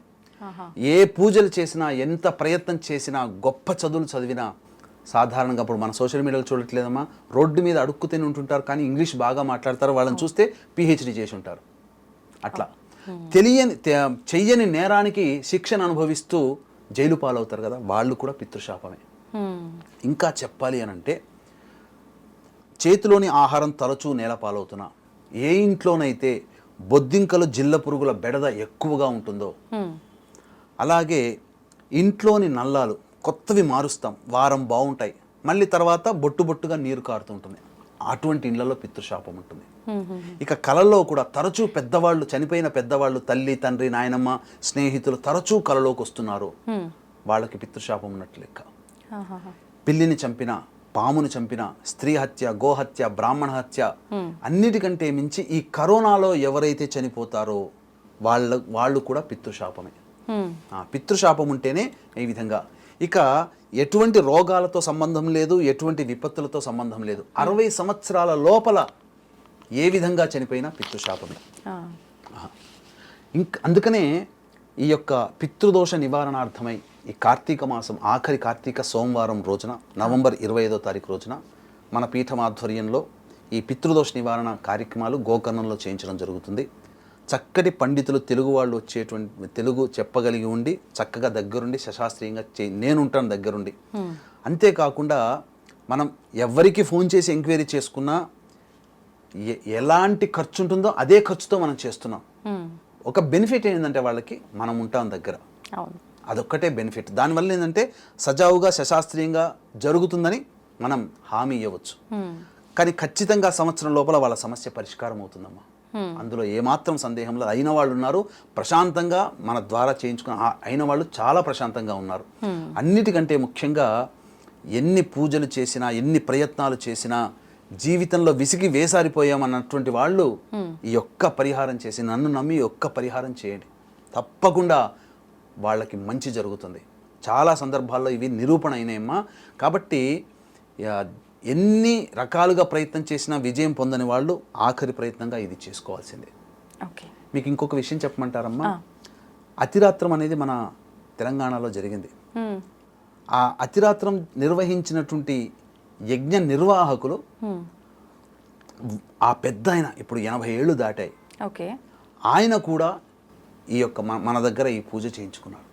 ఏ పూజలు చేసినా, ఎంత ప్రయత్నం చేసినా, గొప్ప చదువులు చదివినా సాధారణంగా ఇప్పుడు మన సోషల్ మీడియాలో చూడట్లేదమ్మా, రోడ్డు మీద అడుక్కు తిని ఉంటుంటారు, కానీ ఇంగ్లీష్ బాగా మాట్లాడతారు, వాళ్ళని చూస్తే PhD చేసి ఉంటారు. అట్లా చెయ్యని నేరానికి శిక్షను అనుభవిస్తూ జైలు పాలవుతారు కదా, వాళ్ళు కూడా పితృశాపమే. ఇంకా చెప్పాలి అని అంటే చేతిలోని ఆహారం తరచూ నేల పాలవుతున్నా, ఏ ఇంట్లోనైతే బొద్దింకలు జిల్ల పురుగుల బెడద ఎక్కువగా ఉంటుందో, అలాగే ఇంట్లోని నల్లాలు కొత్తవి మారుస్తాం, వారం బాగుంటాయి, మళ్ళీ తర్వాత బొట్టు బొట్టుగా నీరు కారుతుంటుంది, అటువంటి ఇళ్లలో పితృశాపం ఉంటుంది. ఇక కళల్లో కూడా తరచూ పెద్దవాళ్ళు, చనిపోయిన పెద్దవాళ్ళు, తల్లి తండ్రి నాయనమ్మ స్నేహితులు తరచూ కళలోకి వస్తున్నారు, వాళ్ళకి పితృశాపం ఉన్నట్లు లెక్క. పిల్లిని చంపిన, పాముని చంపిన, స్త్రీ హత్య, గోహత్య, బ్రాహ్మణ హత్య, అన్నిటికంటే మించి ఈ కరోనాలో ఎవరైతే చనిపోతారో వాళ్ళు కూడా పితృశాపమే. పితృశాపం ఉంటేనే ఈ విధంగా. ఇక ఎటువంటి రోగాలతో సంబంధం లేదు, ఎటువంటి విపత్తులతో సంబంధం లేదు, 60 సంవత్సరాల లోపల ఏ విధంగా చనిపోయినా పితృశాపమే. అందుకనే ఈ యొక్క పితృదోష నివారణార్థమై ఈ కార్తీక మాసం ఆఖరి కార్తీక సోమవారం రోజున, నవంబర్ 25వ తారీఖు రోజున మన పీఠం ఆధ్వర్యంలో ఈ పితృదోష నివారణ కార్యక్రమాలు గోకర్ణంలో చేయించడం జరుగుతుంది. చక్కటి పండితులు, తెలుగు వాళ్ళు వచ్చేటువంటి, తెలుగు చెప్పగలిగి ఉండి చక్కగా దగ్గరుండి సశాస్త్రీయంగా నేను ఉంటాను దగ్గరుండి. అంతేకాకుండా మనం ఎవరికి ఫోన్ చేసి ఎంక్వైరీ చేసుకున్నా ఎలాంటి ఖర్చు ఉంటుందో అదే ఖర్చుతో మనం చేస్తున్నాం. ఒక బెనిఫిట్ ఏంటంటే వాళ్ళకి మనం ఉంటాం దగ్గర, అదొక్కటే బెనిఫిట్. దానివల్ల ఏంటంటే సజావుగా సశాస్త్రీయంగా జరుగుతుందని మనం హామీ ఇవ్వచ్చు. కానీ ఖచ్చితంగా సంవత్సరం లోపల వాళ్ళ సమస్య పరిష్కారం అవుతుందమ్మా, అందులో ఏమాత్రం సందేహం లేదు. అయిన వాళ్ళు ఉన్నారు ప్రశాంతంగా, మన ద్వారా చేయించుకున్న అయిన వాళ్ళు చాలా ప్రశాంతంగా ఉన్నారు. అన్నిటికంటే ముఖ్యంగా ఎన్ని పూజలు చేసినా, ఎన్ని ప్రయత్నాలు చేసినా జీవితంలో విసిగి వేసారిపోయామన్నటువంటి వాళ్ళు ఈ ఒక్క పరిహారం చేసి, నన్ను నమ్మి ఒక్క పరిహారం చేయండి, తప్పకుండా వాళ్ళకి మంచి జరుగుతుంది. చాలా సందర్భాల్లో ఇవి నిరూపణ అయినాయమ్మా. కాబట్టి ఎన్ని రకాలుగా ప్రయత్నం చేసినా విజయం పొందని వాళ్ళు ఆఖరి ప్రయత్నంగా ఇది చేసుకోవాల్సిందే. మీకు ఇంకొక విషయం చెప్పమంటారమ్మా, అతిరాత్రం అనేది మన తెలంగాణలో జరిగింది. ఆ అతిరాత్రం నిర్వహించినటువంటి యజ్ఞ నిర్వాహకులు ఆ పెద్ద ఆయన, ఇప్పుడు 80 ఏళ్ళు దాటాయి, ఆయన కూడా ఈ యొక్క మన దగ్గర ఈ పూజ చేయించుకున్నాడు.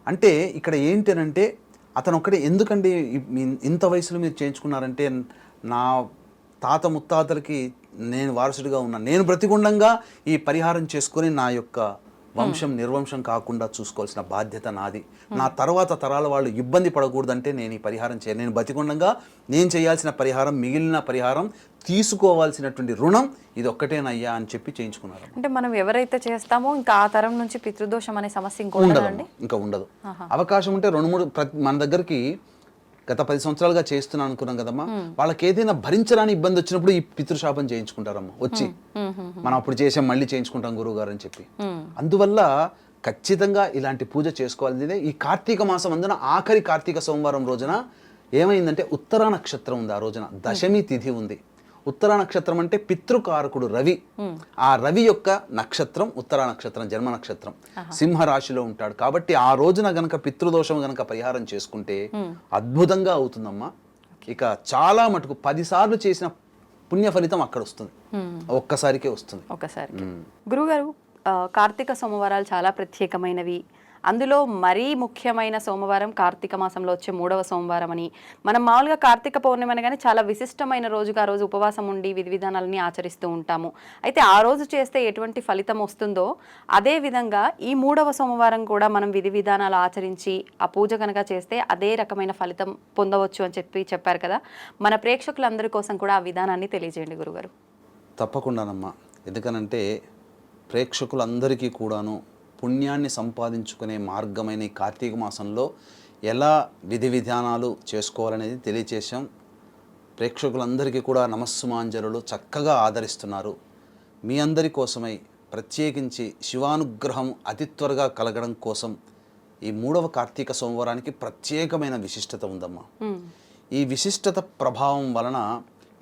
అంటే ఇక్కడ ఏంటి అంటే అతను ఒక్కడే, ఎందుకండి ఇంత వయసులో మీరు చేయించుకున్నారంటే, నా తాత ముత్తాతలకి నేను వారసుడిగా ఉన్నాను, నేను ప్రతిగుండంగా ఈ పరిహారం చేసుకొని నా యొక్క వంశం నిర్వంశం కాకుండా చూసుకోవాల్సిన బాధ్యత నాది. నా తర్వాత తరాల వాళ్ళు ఇబ్బంది పడకూడదంటే నేను ఈ పరిహారం చేయాలి. నేను బతికుండంగా నేను చేయాల్సిన పరిహారం, మిగిలిన పరిహారం, తీసుకోవాల్సినటువంటి రుణం ఇది ఒక్కటేనయ్యా అని చెప్పి చేయించుకున్నారు. అంటే మనం ఎవరైతే చేస్తామో ఇంకా ఆ తరం నుంచి పితృదోషం అనే సమస్య ఇంకా ఉండదు. అవకాశం ఉంటే 2-3 మన దగ్గరికి గత 10 సంవత్సరాలుగా చేస్తున్నాను అనుకున్నాం కదమ్మా, వాళ్ళకి ఏదైనా భరించరాని ఇబ్బంది వచ్చినప్పుడు ఈ పితృశాపం చేయించుకుంటారమ్మా వచ్చి, మనం అప్పుడు చేసాం మళ్ళీ చేయించుకుంటాం గురువు గారు అని చెప్పి. అందువల్ల ఖచ్చితంగా ఇలాంటి పూజ చేసుకోవాల్సిందే. ఈ కార్తీక మాసం అందున ఆఖరి కార్తీక సోమవారం రోజున ఏమైందంటే ఉత్తరా నక్షత్రం ఉంది, ఆ రోజున దశమి తిథి ఉంది. ఉత్తరా నక్షత్రం అంటే పితృకారకుడు రవి, ఆ రవి యొక్క నక్షత్రం ఉత్తరా నక్షత్రం, జన్మ నక్షత్రం, సింహరాశిలో ఉంటాడు. కాబట్టి ఆ రోజున గనక పితృదోషం గనక పరిహారం చేసుకుంటే అద్భుతంగా అవుతుందమ్మా. ఇక చాలా మటుకు 10 సార్లు చేసిన పుణ్య ఫలితం అక్కడ వస్తుంది, ఒక్కసారికే వస్తుంది. గురుగారు, కార్తీక సోమవారాలు చాలా ప్రత్యేకమైనవి. అందులో మరీ ముఖ్యమైన సోమవారం కార్తీక మాసంలో వచ్చే 3వ సోమవారం అని, మనం మామూలుగా కార్తీక పౌర్ణమి అనగానే చాలా విశిష్టమైన రోజుగా ఆ రోజు ఉపవాసం ఉండి విధి విధానాలని ఆచరిస్తూ ఉంటాము. అయితే ఆ రోజు చేస్తే ఎటువంటి ఫలితం వస్తుందో అదే విధంగా ఈ 3వ సోమవారం కూడా మనం విధి విధానాలు ఆచరించి ఆ పూజ కనుక చేస్తే అదే రకమైన ఫలితం పొందవచ్చు అని చెప్పారు కదా. మన ప్రేక్షకులందరి కోసం కూడా ఆ విధానాన్ని తెలియజేయండి గురుగారు. తప్పకుండానమ్మా, ఎందుకనంటే ప్రేక్షకులందరికీ కూడాను పుణ్యాన్ని సంపాదించుకునే మార్గమైన ఈ కార్తీక మాసంలో ఎలా విధి విధానాలు చేసుకోవాలనేది తెలియచేశాం. ప్రేక్షకులందరికీ కూడా నమస్సుమాంజలులు చక్కగా ఆదరిస్తున్నారు. మీ అందరి కోసమై ప్రత్యేకించి శివానుగ్రహం అతి త్వరగా కలగడం కోసం ఈ 3వ కార్తీక సోమవారానికి ప్రత్యేకమైన విశిష్టత ఉందమ్మా. ఈ విశిష్టత ప్రభావం వలన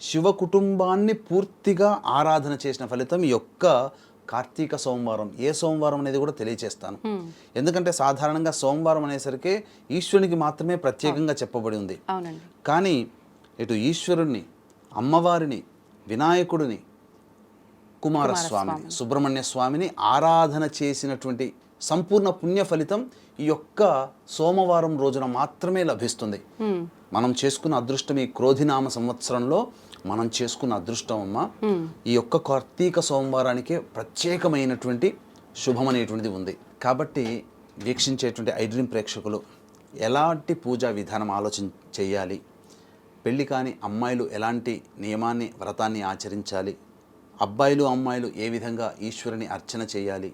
శివ కుటుంబాన్ని పూర్తిగా ఆరాధన చేసిన ఫలితం ఈ యొక్క కార్తీక సోమవారం. ఏ సోమవారం అనేది కూడా తెలియచేస్తాను. ఎందుకంటే సాధారణంగా సోమవారం అనేసరికి ఈశ్వరునికి మాత్రమే ప్రత్యేకంగా చెప్పబడి ఉంది. కానీ ఇటు ఈశ్వరుణ్ణి, అమ్మవారిని, వినాయకుడిని, కుమారస్వామిని, సుబ్రహ్మణ్య స్వామిని ఆరాధన చేసినటువంటి సంపూర్ణ పుణ్య ఫలితం ఈ యొక్క సోమవారం రోజున మాత్రమే లభిస్తుంది. మనం చేసుకున్న అదృష్టం ఈ క్రోధినామ సంవత్సరంలో మనం చేసుకున్న అదృష్టం అమ్మ. ఈ యొక్క కార్తీక సోమవారానికే ప్రత్యేకమైనటువంటి శుభం అనేటువంటిది ఉంది. కాబట్టి వీక్షించేటువంటి ఐడ్రీమ్ ప్రేక్షకులు ఎలాంటి పూజా విధానం చేయాలి, పెళ్లి కాని అమ్మాయిలు ఎలాంటి నియమాన్ని వ్రతాన్ని ఆచరించాలి, అబ్బాయిలు అమ్మాయిలు ఏ విధంగా ఈశ్వరుని అర్చన చేయాలి,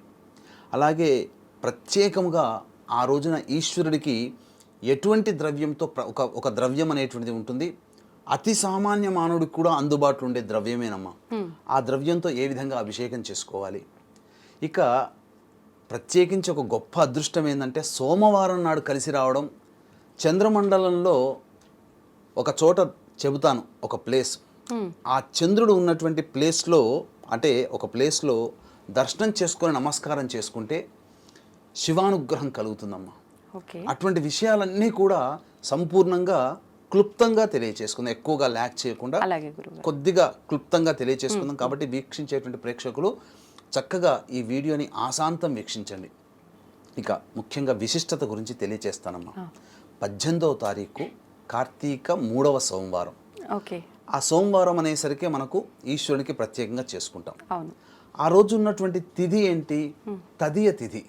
అలాగే ప్రత్యేకంగా ఆ రోజున ఈశ్వరుడికి ఎటువంటి ద్రవ్యంతో ఒక ద్రవ్యం అనేటువంటిది ఉంటుంది, అతి సామాన్య మానవుడికి కూడా అందుబాటులో ఉండే ద్రవ్యమేనమ్మా. ఆ ద్రవ్యంతో ఏ విధంగా అభిషేకం చేసుకోవాలి. ఇక ప్రత్యేకించి ఒక గొప్ప అదృష్టం ఏంటంటే సోమవారం నాడు కలిసి రావడం. చంద్రమండలంలో ఒక చోట చెబుతాను, ఒక ప్లేస్, ఆ చంద్రుడు ఉన్నటువంటి ప్లేస్లో, అంటే ఒక ప్లేస్లో దర్శనం చేసుకొని నమస్కారం చేసుకుంటే శివానుగ్రహం కలుగుతుందమ్మా. అటువంటి విషయాలన్నీ కూడా సంపూర్ణంగా క్లుప్తంగా తెలియచేసుకుందాం, ఎక్కువగా ల్యాక్ చేయకుండా కొద్దిగా క్లుప్తంగా తెలియచేసుకుందాం. కాబట్టి వీక్షించేటువంటి ప్రేక్షకులు చక్కగా ఈ వీడియోని ఆశాంతం వీక్షించండి. ఇక ముఖ్యంగా విశిష్టత గురించి తెలియచేస్తానమ్మా. 18వ తారీఖు కార్తీక 3వ సోమవారం. ఆ సోమవారం అనేసరికి మనకు ఈశ్వరునికి ప్రత్యేకంగా చేసుకుంటాం. ఆ రోజు ఉన్నటువంటి తిథి ఏంటి? తదియ తిథి.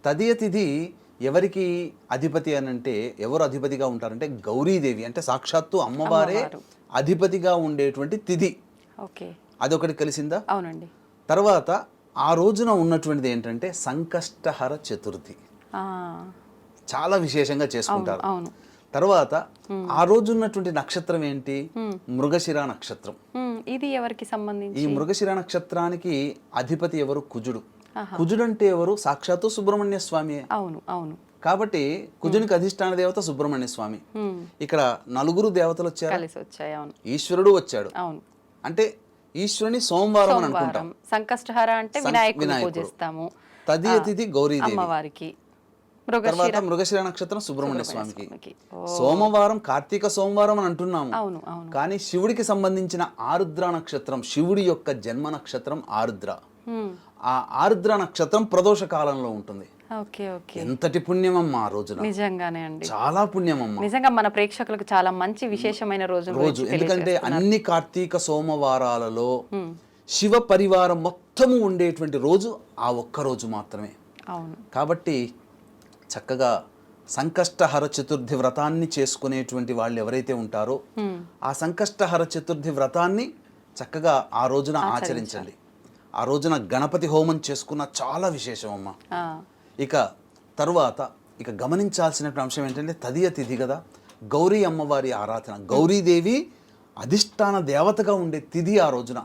తదియ తిథి ఎవరికి అధిపతి అని అంటే, ఎవరు అధిపతిగా ఉంటారంటే గౌరీదేవి, అంటే సాక్షాత్తు అమ్మవారే అధిపతిగా ఉండేటువంటి తిథి. అదొకటి కలిసిందా? అవునండి. తర్వాత ఆ రోజున ఉన్నటువంటిది ఏంటంటే సంకష్టహర చతుర్థి, చాలా విశేషంగా చేసుకుంటారు. తర్వాత ఆ రోజు ఉన్నటువంటి నక్షత్రం ఏంటి? మృగశిర నక్షత్రం. ఇది ఎవరికి సంబంధించి? ఈ మృగశిర నక్షత్రానికి అధిపతి ఎవరు? కుజుడు. కుజుడు అంటే ఎవరు? సాక్షాత్తు సుబ్రహ్మణ్య స్వామి. అవును అవును. కాబట్టి కుజునికి అధిష్టాన దేవత సుబ్రహ్మణ్య స్వామి. ఇక్కడ నలుగురు దేవతలు వచ్చారు, ఈశ్వరుడు వచ్చాడు. అంటే ఈశ్వరుని సోమవారం అని అనుకుంటాం. సంకష్టహర అంటే వినాయకుడిని పూజిస్తాము. తదియ తిథి గౌరీదేవి అమ్మవారికి. తర్వాత మృగశిర నక్షత్రం సుబ్రహ్మణ్య స్వామికి. సోమవారం కార్తీక సోమవారం అని అంటున్నాము, కానీ శివుడికి సంబంధించిన ఆరుద్ర నక్షత్రం, శివుడి యొక్క జన్మ నక్షత్రం ఆరుద్ర. ఆ ఆరుద్ర నక్షత్రం ప్రదోష కాలంలో ఉంటుంది. ఎంతటి పుణ్యమమ్మా ఆ రోజున. నిజంగానే అండి, చాలా పుణ్యమమ్మా. నిజంగా మన ప్రేక్షకులకు చాలా మంచి విశేషమైన రోజు. ఎందుకంటే అన్ని కార్తీక సోమవారాలలో శివ పరివారం మొత్తము ఉండేటువంటి రోజు ఆ ఒక్క రోజు మాత్రమే. కాబట్టి చక్కగా సంకష్టహర చతుర్థి వ్రతాన్ని చేసుకునేటువంటి వాళ్ళు ఎవరైతే ఉంటారో ఆ సంకష్టహర చతుర్థి వ్రతాన్ని చక్కగా ఆ రోజున ఆచరించండి. ఆ రోజున గణపతి హోమం చేసుకున్న చాలా విశేషం అమ్మ. ఇక తరువాత ఇక గమనించాల్సినటువంటి అంశం ఏంటంటే తదియ తిథి కదా, గౌరీ అమ్మవారి ఆరాధన. గౌరీదేవి అధిష్టాన దేవతగా ఉండే తిథి ఆ రోజున.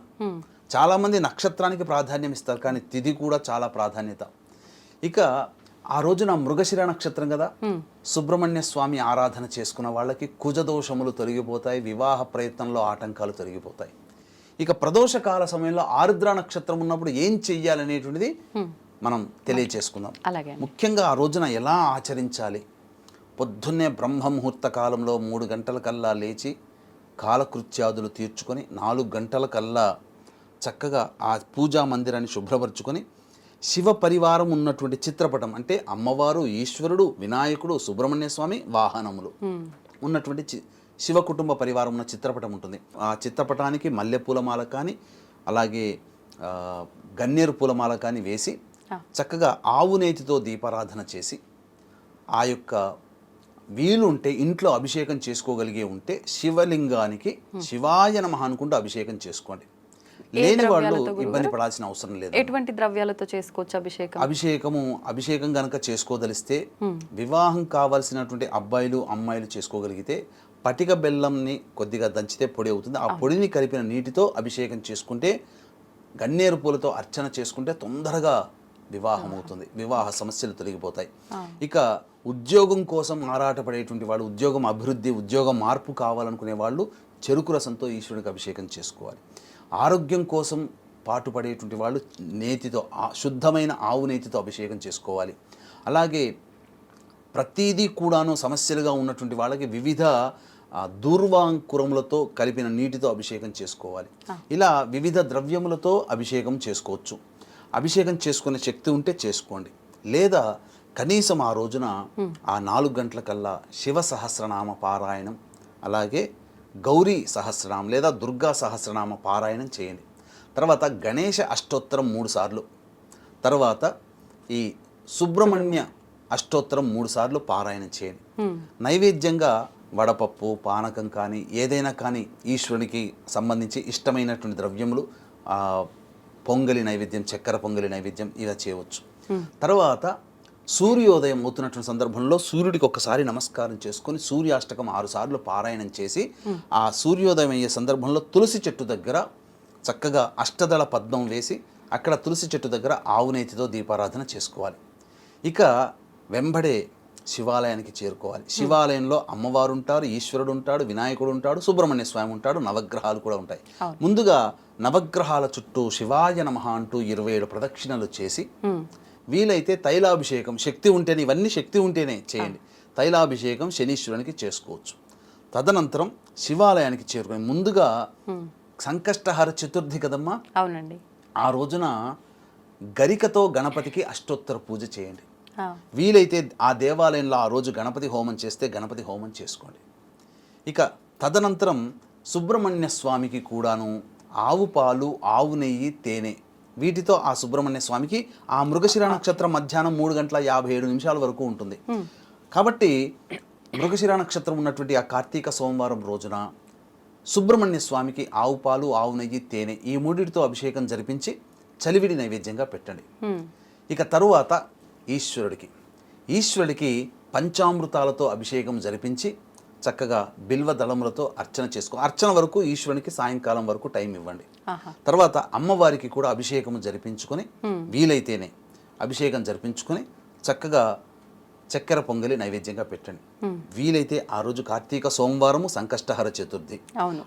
చాలామంది నక్షత్రానికి ప్రాధాన్యం ఇస్తారు, కానీ తిథి కూడా చాలా ప్రాధాన్యత. ఇక ఆ రోజున మృగశిర నక్షత్రం కదా, సుబ్రహ్మణ్య స్వామి ఆరాధన చేసుకున్న వాళ్ళకి కుజదోషములు తొలగిపోతాయి, వివాహ ప్రయత్నంలో ఆటంకాలు తొలగిపోతాయి. ఇక ప్రదోష కాల సమయంలో ఆరుద్ర నక్షత్రం ఉన్నప్పుడు ఏం చెయ్యాలనేటువంటిది మనం తెలియచేసుకుందాం. ముఖ్యంగా ఆ రోజున ఎలా ఆచరించాలి? పొద్దున్నే బ్రహ్మ ముహూర్త కాలంలో 3 గంటలకల్లా లేచి కాలకృత్యాదులు తీర్చుకొని 4 గంటలకల్లా చక్కగా ఆ పూజా మందిరాన్ని శుభ్రపరచుకొని శివ పరివారం ఉన్నటువంటి చిత్రపటం, అంటే అమ్మవారు, ఈశ్వరుడు, వినాయకుడు, సుబ్రహ్మణ్య స్వామి వాహనములు ఉన్నటువంటి శివ కుటుంబ పరివారం ఉన్న చిత్రపటం ఉంటుంది. ఆ చిత్రపటానికి మల్లెపూలమాల కానీ అలాగే గన్నేరు పూలమాల కానీ వేసి చక్కగా ఆవు నేతితో దీపారాధన చేసి, ఆ యొక్క వీలుంటే ఇంట్లో అభిషేకం చేసుకోగలిగే ఉంటే శివలింగానికి శివాయ నమః అనుకుంటూ అభిషేకం చేసుకోండి. లేని వాళ్ళు ఇబ్బంది పడాల్సిన అవసరం లేదు. ఎటువంటి ద్రవ్యాలతో చేసుకోవచ్చు అభిషేకం? అభిషేకం గనక చేసుకోదలిస్తే, వివాహం కావాల్సినటువంటి అబ్బాయిలు అమ్మాయిలు చేసుకోగలిగితే పటిక బెల్లంని కొద్దిగా దంచితే పొడి అవుతుంది. ఆ పొడిని కలిపిన నీటితో అభిషేకం చేసుకుంటే, గన్నేరు పూలతో అర్చన చేసుకుంటే తొందరగా వివాహం అవుతుంది, వివాహ సమస్యలు తొలగిపోతాయి. ఇక ఉద్యోగం కోసం ఆరాటపడేటువంటి వాళ్ళు, ఉద్యోగం అభివృద్ధి, ఉద్యోగం మార్పు కావాలనుకునే వాళ్ళు చెరుకు రసంతో ఈశ్వరుడికి అభిషేకం చేసుకోవాలి. ఆరోగ్యం కోసం పాటుపడేటువంటి వాళ్ళు నేతితో, శుద్ధమైన ఆవు నేతితో అభిషేకం చేసుకోవాలి. అలాగే ప్రతిదీ కూడాను సమస్యలుగా ఉన్నటువంటి వాళ్ళకి వివిధ దూర్వాంకురములతో కలిపిన నీటితో అభిషేకం చేసుకోవాలి. ఇలా వివిధ ద్రవ్యములతో అభిషేకం చేసుకోవచ్చు. అభిషేకం చేసుకునే శక్తి ఉంటే చేసుకోండి. లేదా కనీసం ఆ రోజున ఆ 4 గంటలకల్లా శివ సహస్రనామ పారాయణం, అలాగే గౌరీ సహస్రనామం లేదా దుర్గా సహస్రనామ పారాయణం చేయండి. తర్వాత గణేష అష్టోత్తరం 3 సార్లు, తర్వాత ఈ సుబ్రహ్మణ్య అష్టోత్తరం 3 సార్లు పారాయణం చేయండి. నైవేద్యంగా వడపప్పు, పానకం కానీ ఏదైనా కానీ ఈశ్వరునికి సంబంధించి ఇష్టమైనటువంటి ద్రవ్యములు, పొంగలి నైవేద్యం, చక్కెర పొంగలి నైవేద్యం ఇలా చేయవచ్చు. తర్వాత సూర్యోదయం అవుతున్నటువంటి సందర్భంలో సూర్యుడికి ఒక్కసారి నమస్కారం చేసుకొని సూర్యాష్టకం 6 సార్లు పారాయణం చేసి ఆ సూర్యోదయం అయ్యే సందర్భంలో తులసి చెట్టు దగ్గర చక్కగా అష్టదళ పద్మం వేసి అక్కడ తులసి చెట్టు దగ్గర ఆవునేతితో దీపారాధన చేసుకోవాలి. ఇక వెంబడే శివాలయానికి చేరుకోవాలి. శివాలయంలో అమ్మవారు ఉంటారు, ఈశ్వరుడు ఉంటాడు, వినాయకుడు ఉంటాడు, సుబ్రహ్మణ్య స్వామి ఉంటాడు, నవగ్రహాలు కూడా ఉంటాయి. ముందుగా నవగ్రహాల చుట్టూ శివాయ నమః అంటూ 27 ప్రదక్షిణలు చేసి వీలైతే తైలాభిషేకం, శక్తి ఉంటేనే, ఇవన్నీ శక్తి ఉంటేనే చేయండి. తైలాభిషేకం శనీశ్వరునికి చేసుకోవచ్చు. తదనంతరం శివాలయానికి చేరుకొని ముందుగా సంకష్టహర చతుర్థి కదమ్మా, అవునండి, ఆ రోజున గరికతో గణపతికి అష్టోత్తర పూజ చేయండి. వీలైతే ఆ దేవాలయంలో ఆ రోజు గణపతి హోమం చేస్తే గణపతి హోమం చేసుకోండి. ఇక తదనంతరం సుబ్రహ్మణ్య స్వామికి కూడాను ఆవు పాలు, ఆవు నెయ్యి, తేనె, వీటితో ఆ సుబ్రహ్మణ్య స్వామికి ఆ మృగశిర నక్షత్రం మధ్యాహ్నం 3:57 వరకు ఉంటుంది. కాబట్టి మృగశిర నక్షత్రం ఉన్నటువంటి ఆ కార్తీక సోమవారం రోజున సుబ్రహ్మణ్య స్వామికి ఆవు పాలు, ఆవు నెయ్యి, తేనె ఈ మూడిటితో అభిషేకం జరిపించి చలివిడి నైవేద్యంగా పెట్టండి. ఇక తరువాత ఈశ్వరుడికి పంచామృతాలతో అభిషేకం జరిపించి చక్కగా బిల్వ దళములతో అర్చన చేసుకో. అర్చన వరకు ఈశ్వరునికి సాయంకాలం వరకు టైం ఇవ్వండి. తర్వాత అమ్మవారికి కూడా అభిషేకం జరిపించుకొని వీలైతేనే అభిషేకం జరిపించుకొని చక్కగా చక్కెర పొంగలి నైవేద్యంగా పెట్టండి. వీలైతే ఆ రోజు కార్తీక సోమవారము సంకష్టహర చతుర్థి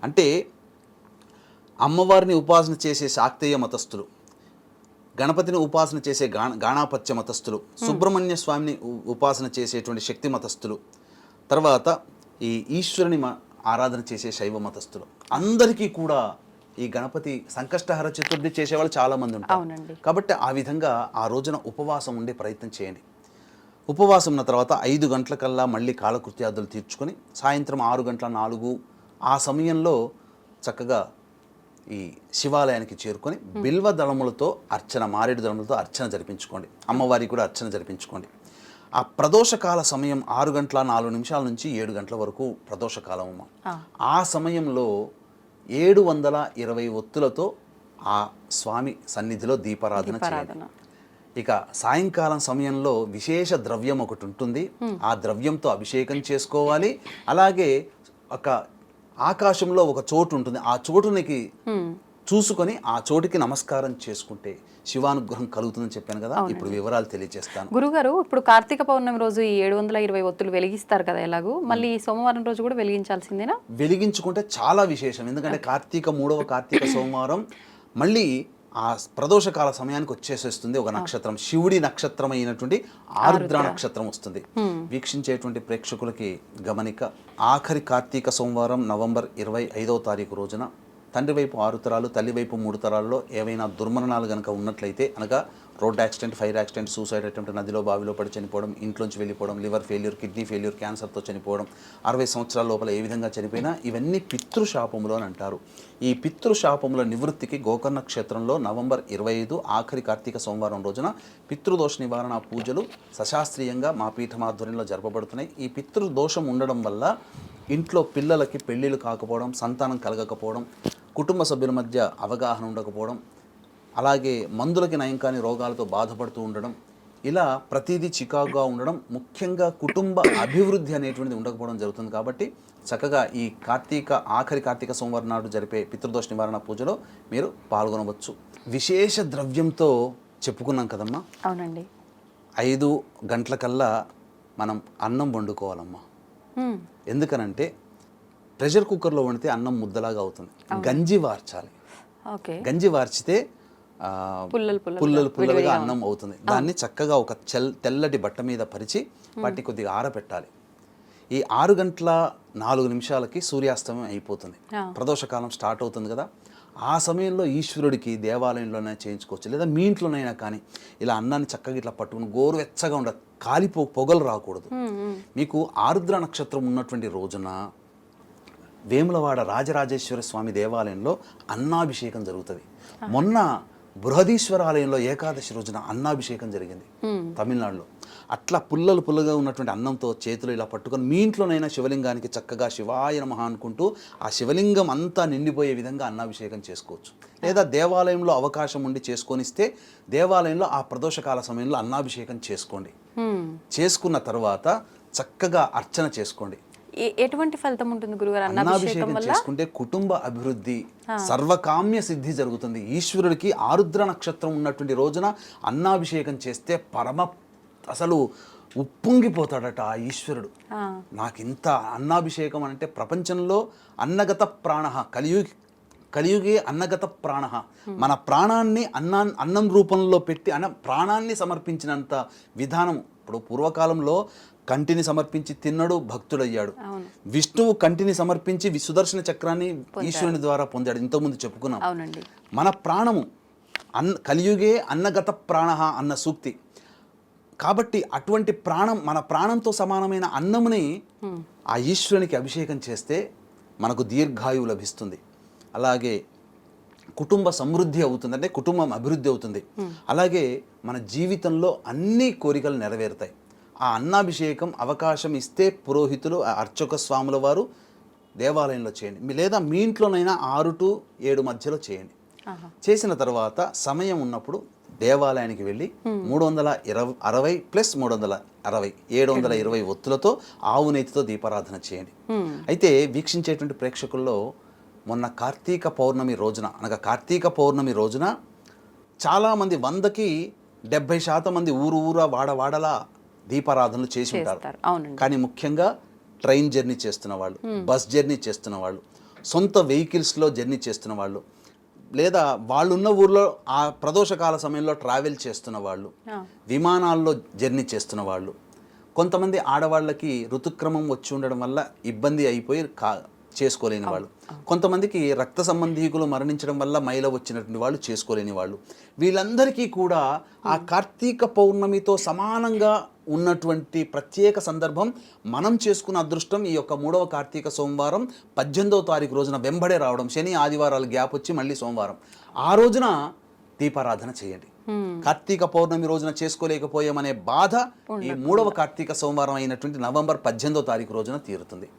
అంటే అమ్మవారిని ఉపాసన చేసే శాక్తేయ మతస్థులు, గణపతిని ఉపాసన చేసే గాణాపత్య మతస్థులు, సుబ్రహ్మణ్య స్వామిని ఉపాసన చేసేటువంటి శక్తి మతస్థులు, తర్వాత ఈ ఈశ్వరుని ఆరాధన చేసే శైవ మతస్థులు అందరికీ కూడా ఈ గణపతి సంకష్టహర చతుర్థి చేసేవాళ్ళు చాలామంది ఉంటారు. కాబట్టి ఆ విధంగా ఆ రోజున ఉపవాసం ఉండే ప్రయత్నం చేయండి. ఉపవాసం ఉన్న తర్వాత 5 గంటలకల్లా మళ్ళీ కాలకృత్యాదులు తీర్చుకొని సాయంత్రం 6:04 ఆ సమయంలో చక్కగా ఈ శివాలయానికి చేరుకొని బిల్వ దళములతో అర్చన, మారేడు దళములతో అర్చన జరిపించుకోండి. అమ్మవారికి కూడా అర్చన జరిపించుకోండి. ఆ ప్రదోషకాల సమయం 6:04 నుంచి 7 గంటల వరకు ప్రదోషకాలం అమ్మ. ఆ సమయంలో 720 ఒత్తులతో ఆ స్వామి సన్నిధిలో దీపారాధన చేయాలి. ఇక సాయంకాలం సమయంలో విశేష ద్రవ్యం ఒకటి ఉంటుంది, ఆ ద్రవ్యంతో అభిషేకం చేసుకోవాలి. అలాగే ఒక ఆకాశంలో ఒక చోటు ఉంటుంది, ఆ చోటునికి చూసుకొని ఆ చోటుకి నమస్కారం చేసుకుంటే శివానుగ్రహం కలుగుతుందని చెప్పాను కదా. ఇప్పుడు వివరాలు తెలియజేస్తాను. గురుగారు, ఇప్పుడు కార్తీక పౌర్ణమి రోజు ఈ 720 ఒత్తులు వెలిగిస్తారు కదా, ఎలాగూ మళ్ళీ సోమవారం రోజు కూడా వెలిగించాల్సిందేనా? వెలిగించుకుంటే చాలా విశేషం. ఎందుకంటే మూడవ కార్తీక సోమవారం మళ్ళీ ఆ ప్రదోషకాల సమయానికి వచ్చేసేస్తుంది ఒక నక్షత్రం, శివుడి నక్షత్రం అయినటువంటి ఆరుద్ర నక్షత్రం వస్తుంది. వీక్షించేటువంటి ప్రేక్షకులకి గమనిక, ఆఖరి కార్తీక సోమవారం నవంబర్ 25వ తారీఖు రోజున తండ్రి వైపు 6 తరాలు, తల్లి వైపు 3 తరాల్లో ఏవైనా దుర్మరణాలు కనుక ఉన్నట్లయితే, అనగా road accident, fire accident, suicide attempt, నదిలో బావిలో పడి చనిపోవడం, ఇంట్లోంచి వెళ్ళిపోవడం, లివర్ ఫెయిల్యూర్, కిడ్నీ ఫెయిల్యూర్, క్యాన్సర్తో చనిపోవడం, 60 సంవత్సరాల లోపల ఏ విధంగా చనిపోయినా ఇవన్నీ పితృశాపములు అని అంటారు. ఈ పితృశాపముల నివృత్తికి గోకర్ణ క్షేత్రంలో నవంబర్ 25 ఆఖరి కార్తీక సోమవారం రోజున పితృదోష నివారణ పూజలు సశాస్త్రీయంగా మా పీఠమాధ్వర్యంలో జరపబడుతున్నాయి. ఈ పితృదోషం ఉండడం వల్ల ఇంట్లో పిల్లలకి పెళ్ళిళ్ళు కాకపోవడం, సంతానం కలగకపోవడం, కుటుంబ సభ్యుల మధ్య అవగాహన ఉండకపోవడం, అలాగే మందులకి నయం కాని రోగాలతో బాధపడుతూ ఉండడం, ఇలా ప్రతిదీ చికాకుగా ఉండడం, ముఖ్యంగా కుటుంబ అభివృద్ధి అనేటువంటిది ఉండకపోవడం జరుగుతుంది. కాబట్టి చక్కగా ఈ ఆఖరి కార్తీక సోమవారం నాడు జరిపే పితృదోష నివారణ పూజలో మీరు పాల్గొనవచ్చు. విశేష ద్రవ్యంతో చెప్పుకున్నాం కదమ్మా. అవునండి. 5 గంటలకల్లా మనం అన్నం వండుకోవాలమ్మా. ఎందుకనంటే ప్రెషర్ కుక్కర్లో వండితే అన్నం ముద్దలాగా అవుతుంది. గంజి వార్చాలి. గంజి వార్చితే పుల్లలుగా అన్నం అవుతుంది. దాన్ని చక్కగా ఒక తెల్లటి బట్ట మీద పరిచి వాటిని కొద్దిగా ఆరబెట్టాలి. ఈ 6:04 సూర్యాస్తమయం అయిపోతుంది, ప్రదోషకాలం స్టార్ట్ అవుతుంది కదా. ఆ సమయంలో ఈశ్వరుడికి దేవాలయంలోనే చేయించుకోవచ్చు, లేదా మీ ఇంట్లోనైనా కానీ ఇలా అన్నాన్ని చక్కగా ఇట్లా పట్టుకుని గోరువెచ్చగా ఉండదు, పొగలు రాకూడదు. మీకు ఆరుద్ర నక్షత్రం ఉన్నటువంటి రోజున వేములవాడ రాజరాజేశ్వర స్వామి దేవాలయంలో అన్నాభిషేకం జరుగుతుంది. మొన్న బృహదీశ్వర ఆలయంలో ఏకాదశి రోజున అన్నాభిషేకం జరిగింది తమిళనాడులో. అట్లా పుల్లలుగా ఉన్నటువంటి అన్నంతో చేతులు ఇలా పట్టుకొని మీ ఇంట్లోనైనా శివలింగానికి చక్కగా శివాయ నమః అనుకుంటూ ఆ శివలింగం అంతా నిండిపోయే విధంగా అన్నాభిషేకం చేసుకోవచ్చు. లేదా దేవాలయంలో అవకాశం ఉండి చేసుకొనిస్తే దేవాలయంలో ఆ ప్రదోషకాల సమయంలో అన్నాభిషేకం చేసుకోండి. చేసుకున్న తర్వాత చక్కగా అర్చన చేసుకోండి. ఎటువంటి ఫలితం ఉంటుంది గురుగారు అన్నాభిషేకం చేసుకుంటే? కుటుంబ అభివృద్ధి, సర్వకామ్య సిద్ధి జరుగుతుంది. ఈశ్వరుడికి ఆరుద్ర నక్షత్రం ఉన్నటువంటి రోజున అన్నాభిషేకం చేస్తే అసలు ఉప్పొంగిపోతాడట ఆ ఈశ్వరుడు. నాకు ఇంత అన్నాభిషేకం అంటే ప్రపంచంలో అన్నగత ప్రాణ కలియుగే అన్నగత ప్రాణ, మన ప్రాణాన్ని అన్నం రూపంలో పెట్టి ప్రాణాన్ని సమర్పించినంత విధానం. ఇప్పుడు పూర్వకాలంలో కంటిని సమర్పించి తిన్నడు, భక్తుడయ్యాడు. విష్ణువు కంటిని సమర్పించి సుదర్శన చక్రాన్ని ఈశ్వరుని ద్వారా పొందాడు, ఇంతకుముందు చెప్పుకున్నాం. మన ప్రాణము కలియుగే అన్నగత ప్రాణ అన్న సూక్తి కాబట్టి అటువంటి ప్రాణం, మన ప్రాణంతో సమానమైన అన్నముని ఆ ఈశ్వరునికి అభిషేకం చేస్తే మనకు దీర్ఘాయువు లభిస్తుంది. అలాగే కుటుంబ సమృద్ధి అవుతుంది, అంటే కుటుంబం అభివృద్ధి అవుతుంది. అలాగే మన జీవితంలో అన్ని కోరికలు నెరవేరుతాయి. ఆ అన్నాభిషేకం అవకాశం ఇస్తే పురోహితులు, అర్చక స్వాముల వారు దేవాలయంలో చేయండి, లేదా మీ ఇంట్లోనైనా 6 to 7 మధ్యలో చేయండి. చేసిన తర్వాత సమయం ఉన్నప్పుడు దేవాలయానికి వెళ్ళి 360 + 360 720 ఒత్తులతో ఆవు నేతితో దీపారాధన చేయండి. అయితే వీక్షించేటువంటి ప్రేక్షకుల్లో మొన్న కార్తీక పౌర్ణమి రోజున, అనగా కార్తీక పౌర్ణమి రోజున చాలామంది 100కి 70% మంది ఊరా వాడలా దీపారాధనలు చేసి ఉంటారు. కానీ ముఖ్యంగా ట్రైన్ జర్నీ చేస్తున్న వాళ్ళు, బస్ జర్నీ చేస్తున్న వాళ్ళు, సొంత వెహికల్స్లో జర్నీ చేస్తున్న వాళ్ళు, లేదా వాళ్ళున్న ఊర్లో ఆ ప్రదోషకాల సమయంలో ట్రావెల్ చేస్తున్న వాళ్ళు, విమానాల్లో జర్నీ చేస్తున్న వాళ్ళు, కొంతమంది ఆడవాళ్ళకి ఋతుక్రమం వచ్చి ఉండడం వల్ల ఇబ్బంది అయిపోయి చేసుకోలేని వాళ్ళు, కొంతమందికి రక్త సంబంధీకులు మరణించడం వల్ల మైల వచ్చినటువంటి వాళ్ళు చేసుకోలేని వాళ్ళు, వీళ్ళందరికీ కూడా ఆ కార్తీక పౌర్ణమితో సమానంగా ఉన్నటువంటి ప్రత్యేక సందర్భం మనం చేసుకున్న అదృష్టం. ఈ యొక్క 3వ కార్తీక సోమవారం 18వ తారీఖు రోజున వెంబడే రావడం, శని ఆదివారాలు గ్యాప్ వచ్చి మళ్ళీ సోమవారం, ఆ రోజున దీపారాధన చేయండి. కార్తీక పౌర్ణమి రోజున చేసుకోలేకపోయామనే బాధ ఈ 3వ కార్తీక సోమవారం అయినటువంటి నవంబర్ 18వ తారీఖు రోజున తీరుతుంది.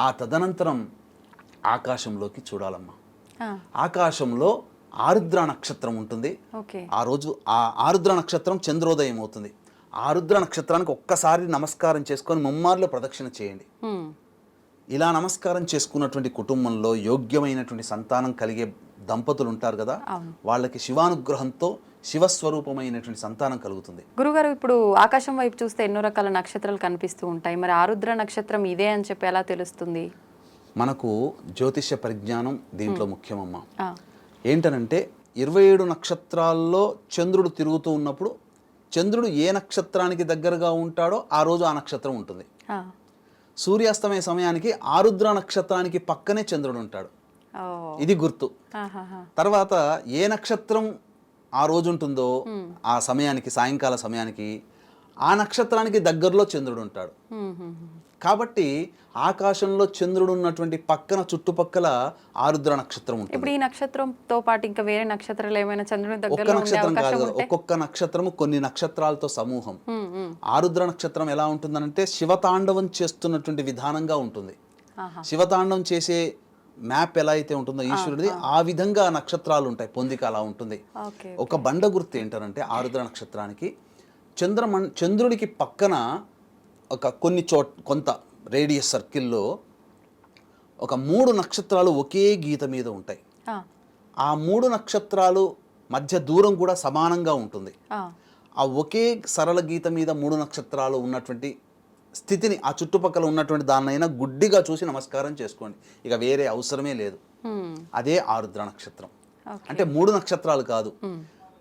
ఆ తదనంతరం ఆకాశంలోకి చూడాలమ్మా. ఆకాశంలో ఆరుద్ర నక్షత్రం ఉంటుంది. ఆ రోజు ఆ ఆరుద్ర నక్షత్రం చంద్రోదయం అవుతుంది. ఆరుద్ర నక్షత్రానికి ఒక్కసారి నమస్కారం చేసుకొని ముమ్మార్లు ప్రదక్షిణ చేయండి. ఇలా నమస్కారం చేసుకున్నటువంటి కుటుంబంలో యోగ్యమైనటువంటి సంతానం కలిగే దంపతులు ఉంటారు కదా, వాళ్ళకి శివానుగ్రహంతో శివస్వరూపమైనటువంటి సంతానం కలుగుతుంది. గురుగారు, ఇప్పుడు ఆకాశం వైపు చూస్తే ఎన్నో రకాల నక్షత్రాలు కనిపిస్తూ ఉంటాయి. మరి ఆరుద్ర నక్షత్రం ఇదే అని చెప్పి ఎలా తెలుస్తుంది? మనకు జ్యోతిష్య పరిజ్ఞానం దీంట్లో ముఖ్యమమ్మా. ఏంటనంటే 27 నక్షత్రాల్లో చంద్రుడు తిరుగుతూ ఉన్నప్పుడు చంద్రుడు ఏ నక్షత్రానికి దగ్గరగా ఉంటాడో ఆ రోజు ఆ నక్షత్రం ఉంటుంది. సూర్యాస్తమయ సమయానికి ఆరుద్ర నక్షత్రానికి పక్కనే చంద్రుడు ఉంటాడు, ఇది గుర్తు. తర్వాత ఏ నక్షత్రం ఆ రోజు ఉంటుందో ఆ సమయానికి, సాయంకాల సమయానికి ఆ నక్షత్రానికి దగ్గరలో చంద్రుడు ఉంటాడు. కాబట్టి ఆకాశంలో చంద్రుడు ఉన్నటువంటి పక్కన చుట్టుపక్కల ఆరుద్ర నక్షత్రం ఉంటుంది. ఇప్పుడు ఈ నక్షత్రంతో పాటు ఇంకా వేరే నక్షత్రాలు ఏమైనా చంద్రుని దగ్గరలో ఒక్క నక్షత్రం కాదు, ఒక్కొక్క నక్షత్రము కొన్ని నక్షత్రాలతో సమూహం. ఆరుద్ర నక్షత్రం ఎలా ఉంటుందనంటే శివతాండవం చేస్తున్నటువంటి విధానంగా ఉంటుంది. శివతాండవం చేసే మ్యాప్ ఎలా అయితే ఉంటుందో ఈశ్వరుడిది, ఆ విధంగా నక్షత్రాలు ఉంటాయి, పొందిక అలా ఉంటుంది. ఒక బండ గుర్తు ఏంటంటే ఆరుద్ర నక్షత్రానికి చంద్రుడికి పక్కన ఒక కొంత రేడియస్ సర్కిల్లో ఒక 3 నక్షత్రాలు ఒకే గీత మీద ఉంటాయి. ఆ 3 నక్షత్రాలు మధ్య దూరం కూడా సమానంగా ఉంటుంది. ఆ ఒకే సరళ గీత మీద 3 నక్షత్రాలు ఉన్నటువంటి స్థితిని, ఆ చుట్టుపక్కల ఉన్నటువంటి దాన్నైనా గుడ్డిగా చూసి నమస్కారం చేసుకోండి, ఇక వేరే అవసరమే లేదు. అదే ఆరుద్ర నక్షత్రం. అంటే 3 నక్షత్రాలు కాదు,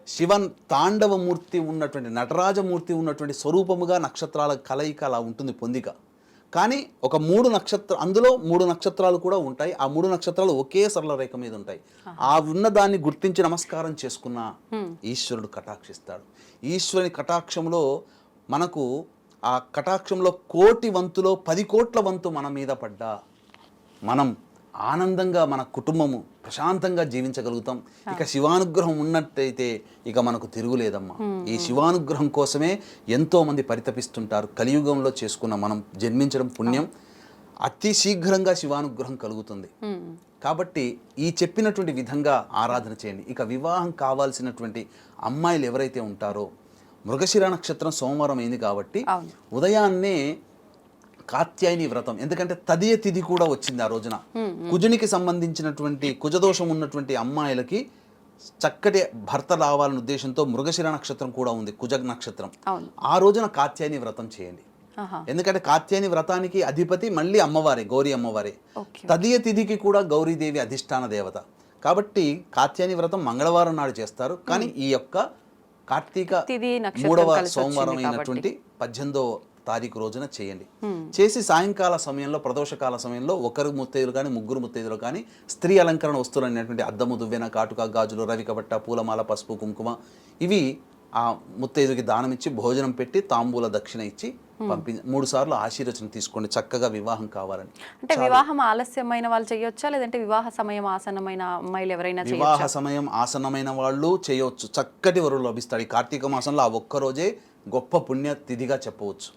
శివన్ తాండవమూర్తి ఉన్నటువంటి, నటరాజమూర్తి ఉన్నటువంటి స్వరూపముగా నక్షత్రాల కలయిక అలా ఉంటుంది, పొందిక. కానీ ఒక 3 అందులో 3 నక్షత్రాలు కూడా ఉంటాయి. ఆ 3 నక్షత్రాలు ఒకే సరళ రేఖ మీద ఉంటాయి. ఆ ఉన్న దాన్ని గుర్తించి నమస్కారం చేసుకున్న ఈశ్వరుడు కటాక్షిస్తాడు. ఈశ్వరుని కటాక్షంలో మనకు ఆ కటాక్షంలో 1,00,00,000 వంతులో 10 కోట్ల వంతు మన మీద పడ్డా మనం ఆనందంగా మన కుటుంబము ప్రశాంతంగా జీవించగలుగుతాం. ఇక శివానుగ్రహం ఉన్నట్టయితే ఇక మనకు తిరుగులేదమ్మా. ఈ శివానుగ్రహం కోసమే ఎంతో మంది పరితపిస్తుంటారు. కలియుగంలో చేసుకున్న మనం జన్మించడం పుణ్యం. అతి శీఘ్రంగా శివానుగ్రహం కలుగుతుంది. కాబట్టి ఈ చెప్పినటువంటి విధంగా ఆరాధన చేయండి. ఇక వివాహం కావాల్సినటువంటి అమ్మాయిలు ఎవరైతే ఉంటారో, మృగశిర నక్షత్రం సోమవారం అయింది కాబట్టి ఉదయాన్నే కాత్యాయని వ్రతం, ఎందుకంటే తదియ తిథి కూడా వచ్చింది ఆ రోజున. కుజునికి సంబంధించినటువంటి కుజదోషం ఉన్నటువంటి అమ్మాయిలకి చక్కటి భర్త రావాలనే ఉద్దేశంతో మృగశిర నక్షత్రం కూడా ఉంది, కుజ నక్షత్రం. ఆ రోజున కాత్యాయని వ్రతం చేయండి. ఎందుకంటే కాత్యాయని వ్రతానికి అధిపతి మళ్ళీ అమ్మవారే, గౌరీ అమ్మవారే. తదియ తిథికి కూడా గౌరీదేవి అధిష్టాన దేవత. కాబట్టి కాత్యాయని వ్రతం మంగళవారం నాడు చేస్తారు. కానీ ఈ యొక్క కార్తీక 3వ సోమవారం అయినటువంటి 18వ తారీఖు రోజున చేయండి. చేసి సాయంకాల సమయంలో, ప్రదోషకాల సమయంలో ఒకరు ముత్తైదులు కానీ ముగ్గురు ముత్తైదులు కానీ స్త్రీ అలంకరణ వస్తువులు అనేటువంటి అద్దము, దువ్వెన, కాటుక, గాజులు, రవికబట్ట, పూలమాల, పసుపు, కుంకుమ ఇవి ఆ ముత్తైదుకి దానం ఇచ్చి భోజనం పెట్టి తాంబూల దక్షిణ ఇచ్చి 3 సార్లు ఆశీర్వచనం తీసుకోండి. చక్కగా వివాహం కావాలని. అంటే వివాహం ఆలస్యమైన వాళ్ళు చేయొచ్చా, లేదంటే వివాహ సమయం ఆసన్నమైన అమ్మాయిలు ఎవరైనా వివాహ సమయం ఆసన్నమైన వాళ్ళు చేయవచ్చు. చక్కటి వరులు లభిస్తాడు. ఈ కార్తీక మాసంలో ఆ ఒక్కరోజే గొప్ప పుణ్య తిథిగా చెప్పవచ్చు.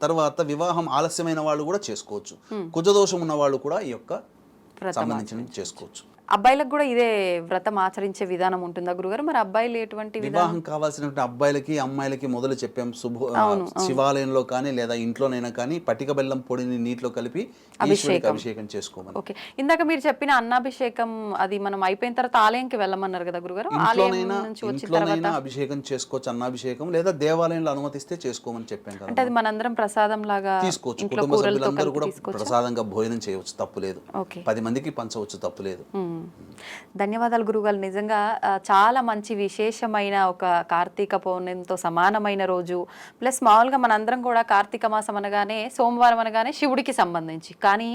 తర్వాత వివాహం ఆలస్యమైన వాళ్ళు కూడా చేసుకోవచ్చు. కుజదోషం ఉన్న వాళ్ళు కూడా ఈ యొక్క సంబంధించిన చేసుకోవచ్చు. అబ్బాయిలకు కూడా ఇదే వ్రతం ఆచరించే విధానం ఉంటుందా గురుగారు? మరి అబ్బాయిలు ఎటువంటి వివాహం కావాల్సినటువంటి అబ్బాయిలకి అమ్మాయిలకి మొదలు చెప్పాం. శివాలయంలో కానీ లేదా ఇంట్లోనైనా కానీ పటిక బెల్లం పొడిని నీటిలో కలిపి అభిషేకం చేసుకోమని. ఓకే, ఇందాక మీరు చెప్పిన అన్నాభిషేకం అది మనం అయిపోయిన తర్వాత ఆలయంకి వెళ్ళమన్నారు కదా గురుగారు? ఇంట్లోనైనా అభిషేకం చేసుకోవచ్చు, అన్నాభిషేకం, లేదా దేవాలయంలో అనుమతిస్తే చేసుకోమని చెప్పాం కదా. అంటే అది మనందరం ప్రసాదం లాగా తీసుకోవచ్చు. కుటుంబ సభ్యులందరూ కూడా ప్రసాదంగా భోజనం చేయవచ్చు, తప్పులేదు. 10 మందికి పంచవచ్చు, తప్పులేదు. ధన్యవాదాలు గురుగారు. నిజంగా చాలా మంచి విశేషమైన ఒక కార్తీక పౌర్ణమితో సమానమైన రోజు. ప్లస్ మామూలుగా మనందరం కూడా కార్తీక మాసం అనగానే, సోమవారం అనగానే శివుడికి సంబంధించి, కానీ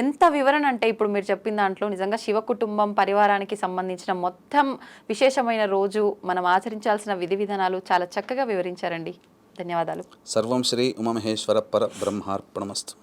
ఎంత వివరణ అంటే ఇప్పుడు మీరు చెప్పిన దాంట్లో నిజంగా శివ కుటుంబం పరివారానికి సంబంధించిన మొత్తం విశేషమైన రోజు, మనం ఆచరించాల్సిన విధి విధానాలు చాలా చక్కగా వివరించారండి. ధన్యవాదాలు. సర్వం శ్రీ ఉమామహేశ్వర పర బ్రహ్మార్పణమస్తు.